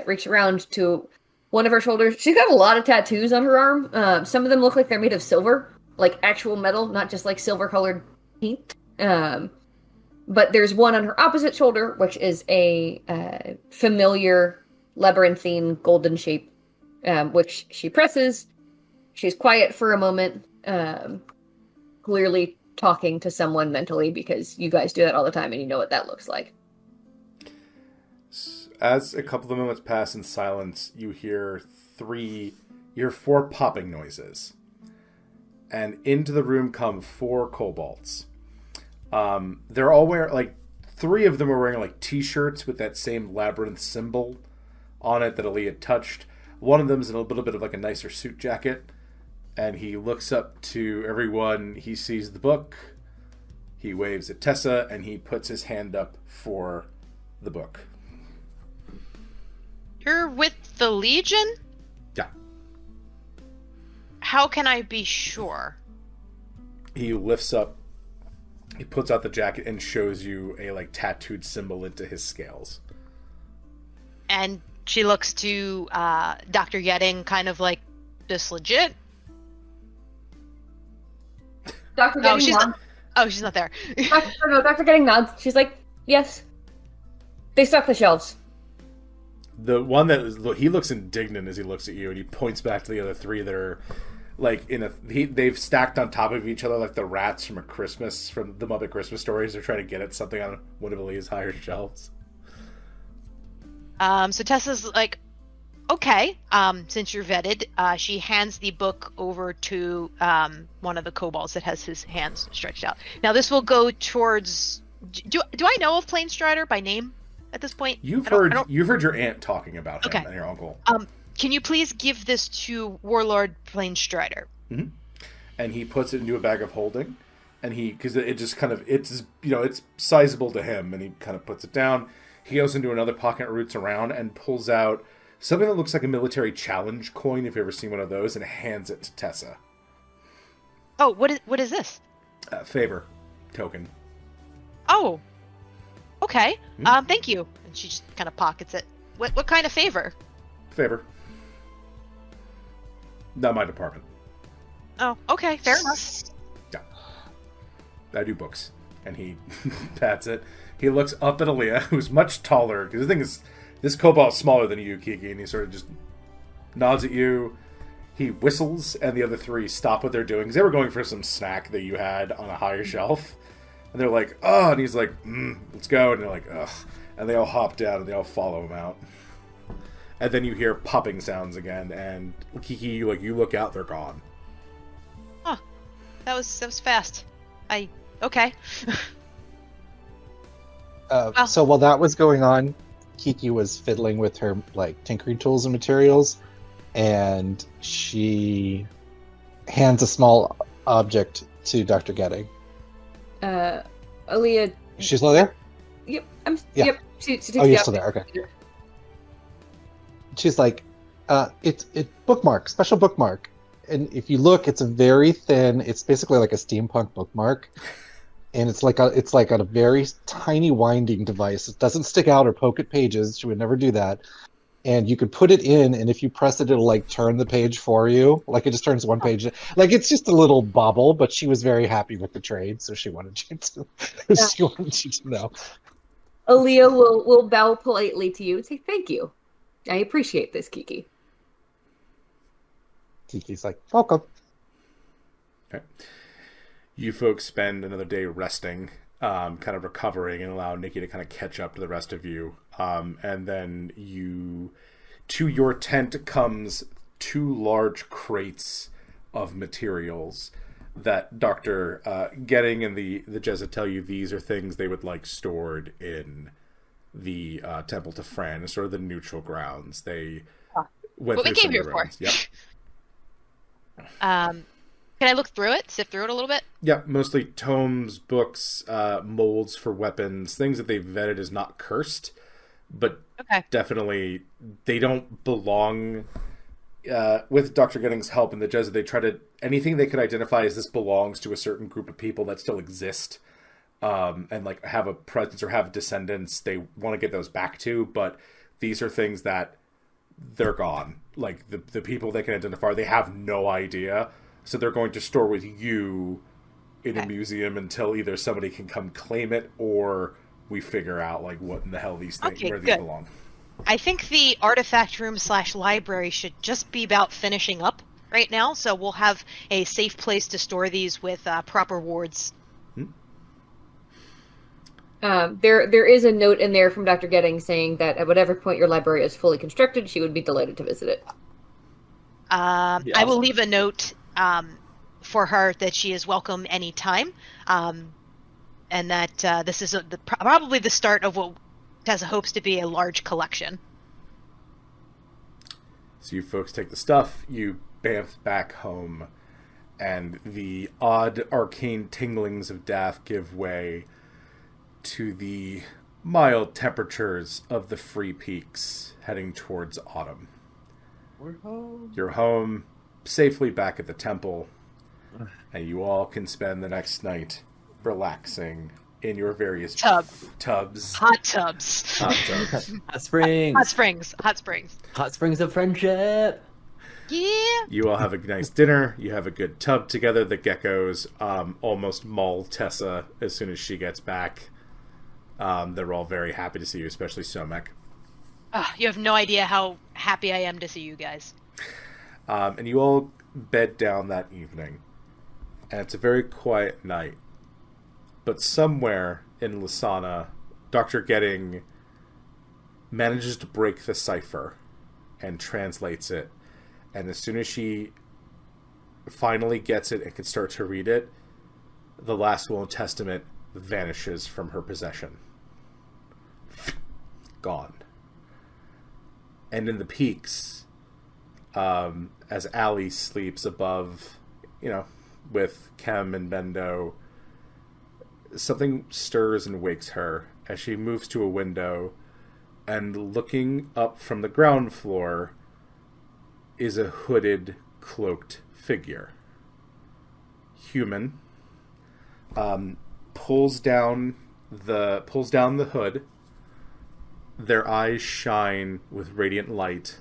reach around to one of her shoulders. She's got a lot of tattoos on her arm. Some of them look like they're made of silver, like actual metal, not just like silver-colored paint. But there's one on her opposite shoulder, which is a familiar labyrinthine golden shape, which she presses. She's quiet for a moment, clearly talking to someone mentally, because you guys do that all the time and you know what that looks like. As a couple of moments pass in silence, you hear four popping noises. And into the room come 4 kobolds. They're all wearing, like, 3 of them are wearing, like, t-shirts with that same labyrinth symbol on it that Aaliyah touched. One of them's in a little bit of, like, a nicer suit jacket. And he looks up to everyone. He sees the book. He waves at Tessa, and he puts his hand up for the book. You're with the Legion? Yeah. How can I be sure? He lifts up, he puts out the jacket and shows you a, like, tattooed symbol into his scales. And she looks to Dr. Yedding, kind of like, this legit? Dr. Getting she's not there. Dr. Getting nods. She's like, yes. They stock the shelves. The one he looks indignant as he looks at you, and he points back to the other 3 that are, like, they've stacked on top of each other like the rats from the Muppet Christmas Stories. They're trying to get at something on one of Aaliyah's higher shelves. So Tessa's like, okay, since you're vetted, she hands the book over to one of the kobolds that has his hands stretched out. Now this will go towards Do I know of Planestrider by name at this point? You've I don't- heard your aunt talking about him Okay. and your uncle. Can you please give this to Warlord Planestrider? And he puts it into a bag of holding, and because it just kind of, it's sizable to him, and he kind of puts it down. He goes into another pocket, roots around, and pulls out something that looks like a military challenge coin, if you've ever seen one of those, and hands it to Tessa. Oh, what is this? Favor token. Oh, okay. Thank you. And she just kind of pockets it. What kind of favor? Favor. Not my department. Oh, okay, fair enough. Yeah. I do books. And he pats it. He looks up at Aaliyah, who's much taller, because the thing is, this kobold's smaller than you, Kiki, and he sort of just nods at you. He whistles, and the other three stop what they're doing, because they were going for some snack that you had on a higher shelf. And they're like, oh, and he's like, let's go. And they're like, ugh. And they all hop down, and they all follow him out. And then you hear popping sounds again, and Kiki, you look out, they're gone. Huh. That was fast. Okay. So while that was going on, Kiki was fiddling with her tinkering tools and materials, and she hands a small object to Dr. Getting. Aaliyah. She's still there? Yep. Yeah. Yep. She takes Oh, the you're still object. there. Okay. She's like, it's bookmark, special bookmark. And if you look, it's a very thin. It's basically like a steampunk bookmark, and it's like a very tiny winding device. It doesn't stick out or poke at pages. She would never do that. And you could put it in, and if you press it, it'll turn the page for you. It just turns one page. It's just a little bauble. But she was very happy with the trade, so she wanted you to. She wanted you to know. Aaliyah will bow politely to you and say thank you. I appreciate this, Kiki. Kiki's like, welcome. Okay. You folks spend another day resting, kind of recovering, and allow Nikki to kind of catch up to the rest of you. And then to your tent comes 2 large crates of materials that Dr. Getting and the Jezza tell you these are things they would like stored in the Temple to Fran, sort of the neutral grounds. They went what we through came here some for. ruins. Yep. Can I look through it, sift through it a little bit? Yeah, mostly tomes, books, molds for weapons, things that they've vetted as not cursed, but definitely they don't belong. With Dr. Getting's help and the Jezza, they try to anything they could identify as this belongs to a certain group of people that still exist, and have a presence or have descendants. They want to get those back to, but these are things that they're gone. The people they can identify, they have no idea. So they're going to store with you in a museum until either somebody can come claim it or we figure out what in the hell these things where these belong. I think the artifact room / library should just be about finishing up right now, so we'll have a safe place to store these with proper wards. There is a note in there from Dr. Getting saying that at whatever point your library is fully constructed, she would be delighted to visit it. I will leave a note for her that she is welcome anytime, and that this is probably the start of what Tessa hopes to be a large collection. So you folks take the stuff, you bamf back home, and the odd arcane tinglings of death give way to the mild temperatures of the free peaks heading towards autumn. We're home. You're home, safely back at the temple, and you all can spend the next night relaxing in your various tubs. Hot tubs. Hot springs. Hot springs of friendship. Yeah. You all have a nice dinner. You have a good tub together. The geckos almost maul Tessa as soon as she gets back. They're all very happy to see you, especially Somek. You have no idea how happy I am to see you guys. And you all bed down that evening. And it's a very quiet night. But somewhere in Lasana, Dr. Getting manages to break the cipher and translates it. And as soon as she finally gets it and can start to read it, the last will and testament vanishes from her possession. Gone. And in the peaks, as Allie sleeps above, with Kem and Bendo, something stirs and wakes her as she moves to a window, and looking up from the ground floor is a hooded, cloaked figure. Human. Pulls down the hood. Their eyes shine with radiant light,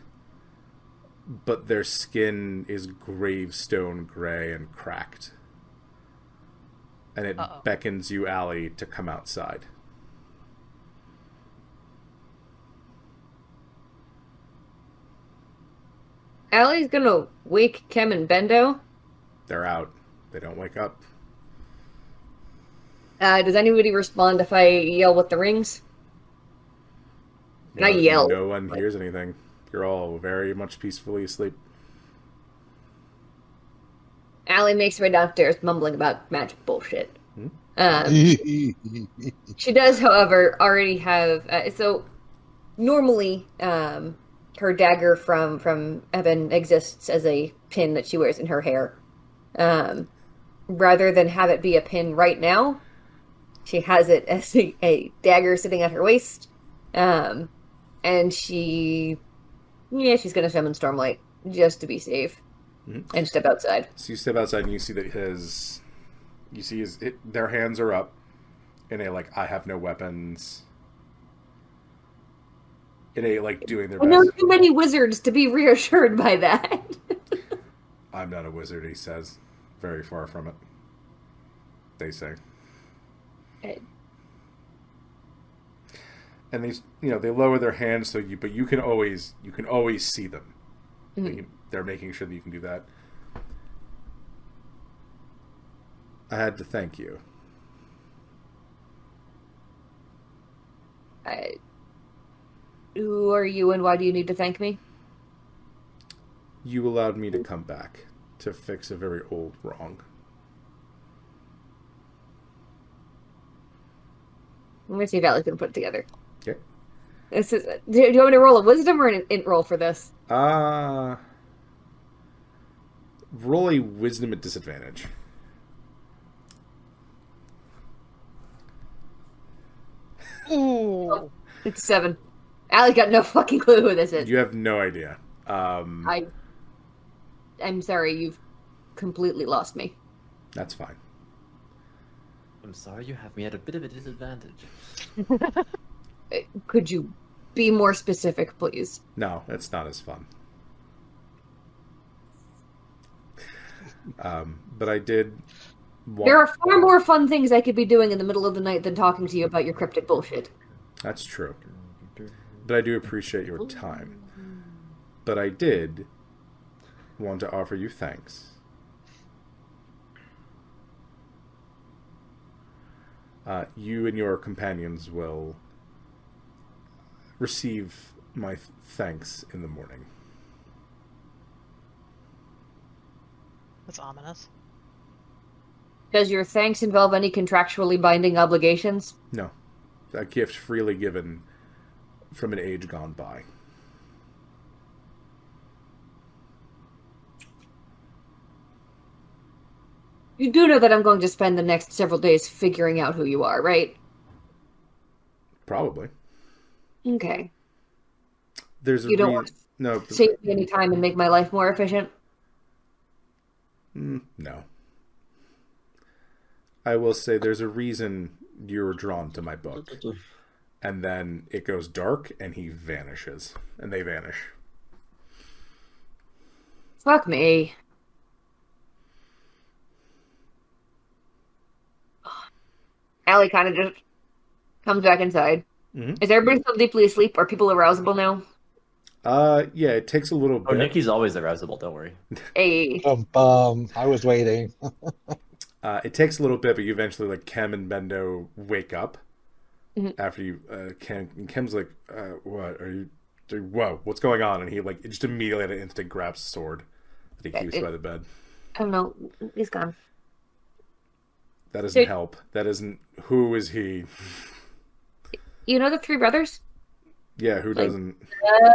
but their skin is gravestone gray and cracked. And it beckons you, Allie, to come outside. Allie's gonna wake Kem and Bendo. They're out. They don't wake up. Does anybody respond if I yell with the rings? And I yell. No one hears anything. You're all very much peacefully asleep. Allie makes her way downstairs, mumbling about magic bullshit. She does, however, already have... so, normally, her dagger from Evan exists as a pin that she wears in her hair. Rather than have it be a pin right now, she has it as a dagger sitting at her waist. And she's gonna summon Stormlight just to be safe, and step outside. So you step outside and you see that their hands are up, and they I have no weapons. And they doing their best. I know too many wizards to be reassured by that. I'm not a wizard, he says. Very far from it. They say. And they lower their hands but you can always see them. Mm-hmm. They're making sure that you can do that. I had to thank you. Who are you and why do you need to thank me? You allowed me to come back to fix a very old wrong. I'm gonna see if Allie's gonna put it together. Okay. Do you want me to roll a wisdom or an int roll for this? Roll a wisdom at disadvantage. Ooh. It's 7. Allie's got no fucking clue who this is. You have no idea. I'm sorry, you've completely lost me. That's fine. I'm sorry you have me at a bit of a disadvantage. Could you be more specific, please? No, it's not as fun. But I did... There are far more fun things I could be doing in the middle of the night than talking to you about your cryptic bullshit. That's true. But I do appreciate your time. But I did want to offer you thanks. You and your companions will receive my thanks in the morning. That's ominous. Does your thanks involve any contractually binding obligations? No. A gift freely given from an age gone by. You do know that I'm going to spend the next several days figuring out who you are, right? Probably. Okay. There's a you don't want to save me any time and make my life more efficient? No. I will say there's a reason you're drawn to my book. And then it goes dark and he vanishes. And they vanish. Fuck me. Allie kind of just comes back inside. Mm-hmm. Is everybody still deeply asleep? Are people arousable now? Yeah, it takes a little bit. Oh, Nikki's always arousable, don't worry. Hey. I was waiting. It takes a little bit, but you eventually, Kem and Bendo wake up. Mm-hmm. After you, Kem's like, what are you doing? Whoa, what's going on? And he, just immediately at an instant grabs the sword that he keeps by the bed. I don't know. He's gone. That doesn't help. That isn't. Who is he? You know the three brothers? Yeah, who doesn't?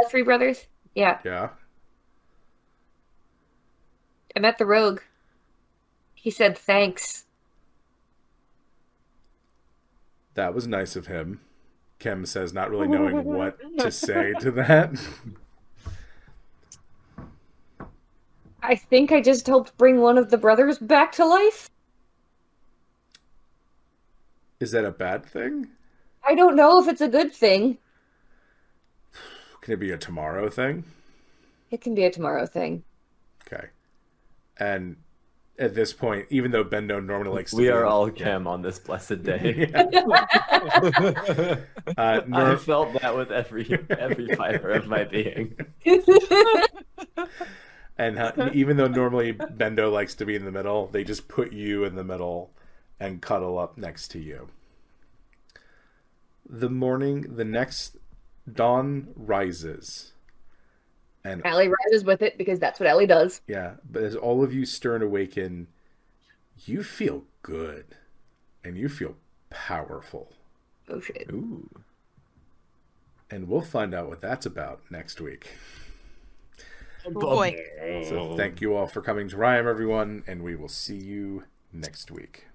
Three brothers? Yeah. Yeah. I met the rogue. He said thanks. That was nice of him. Kim says, not really knowing what to say to that. I think I just helped bring one of the brothers back to life. Is that a bad thing? I don't know if it's a good thing. Can it be a tomorrow thing? It can be a tomorrow thing. Okay. And at this point, even though Bendo normally likes to We are all Kim on this blessed day. I felt that with every fiber of my being. And even though normally Bendo likes to be in the middle, they just put you in the middle and cuddle up next to you. The next dawn rises. And Allie rises with it because that's what Allie does. yeah, but as all of you stir and awaken, you feel good. And you feel powerful. Oh shit. Ooh. And we'll find out what that's about next week. Oh boy. So thank you all for coming to Rhyme, everyone, and we will see you next week.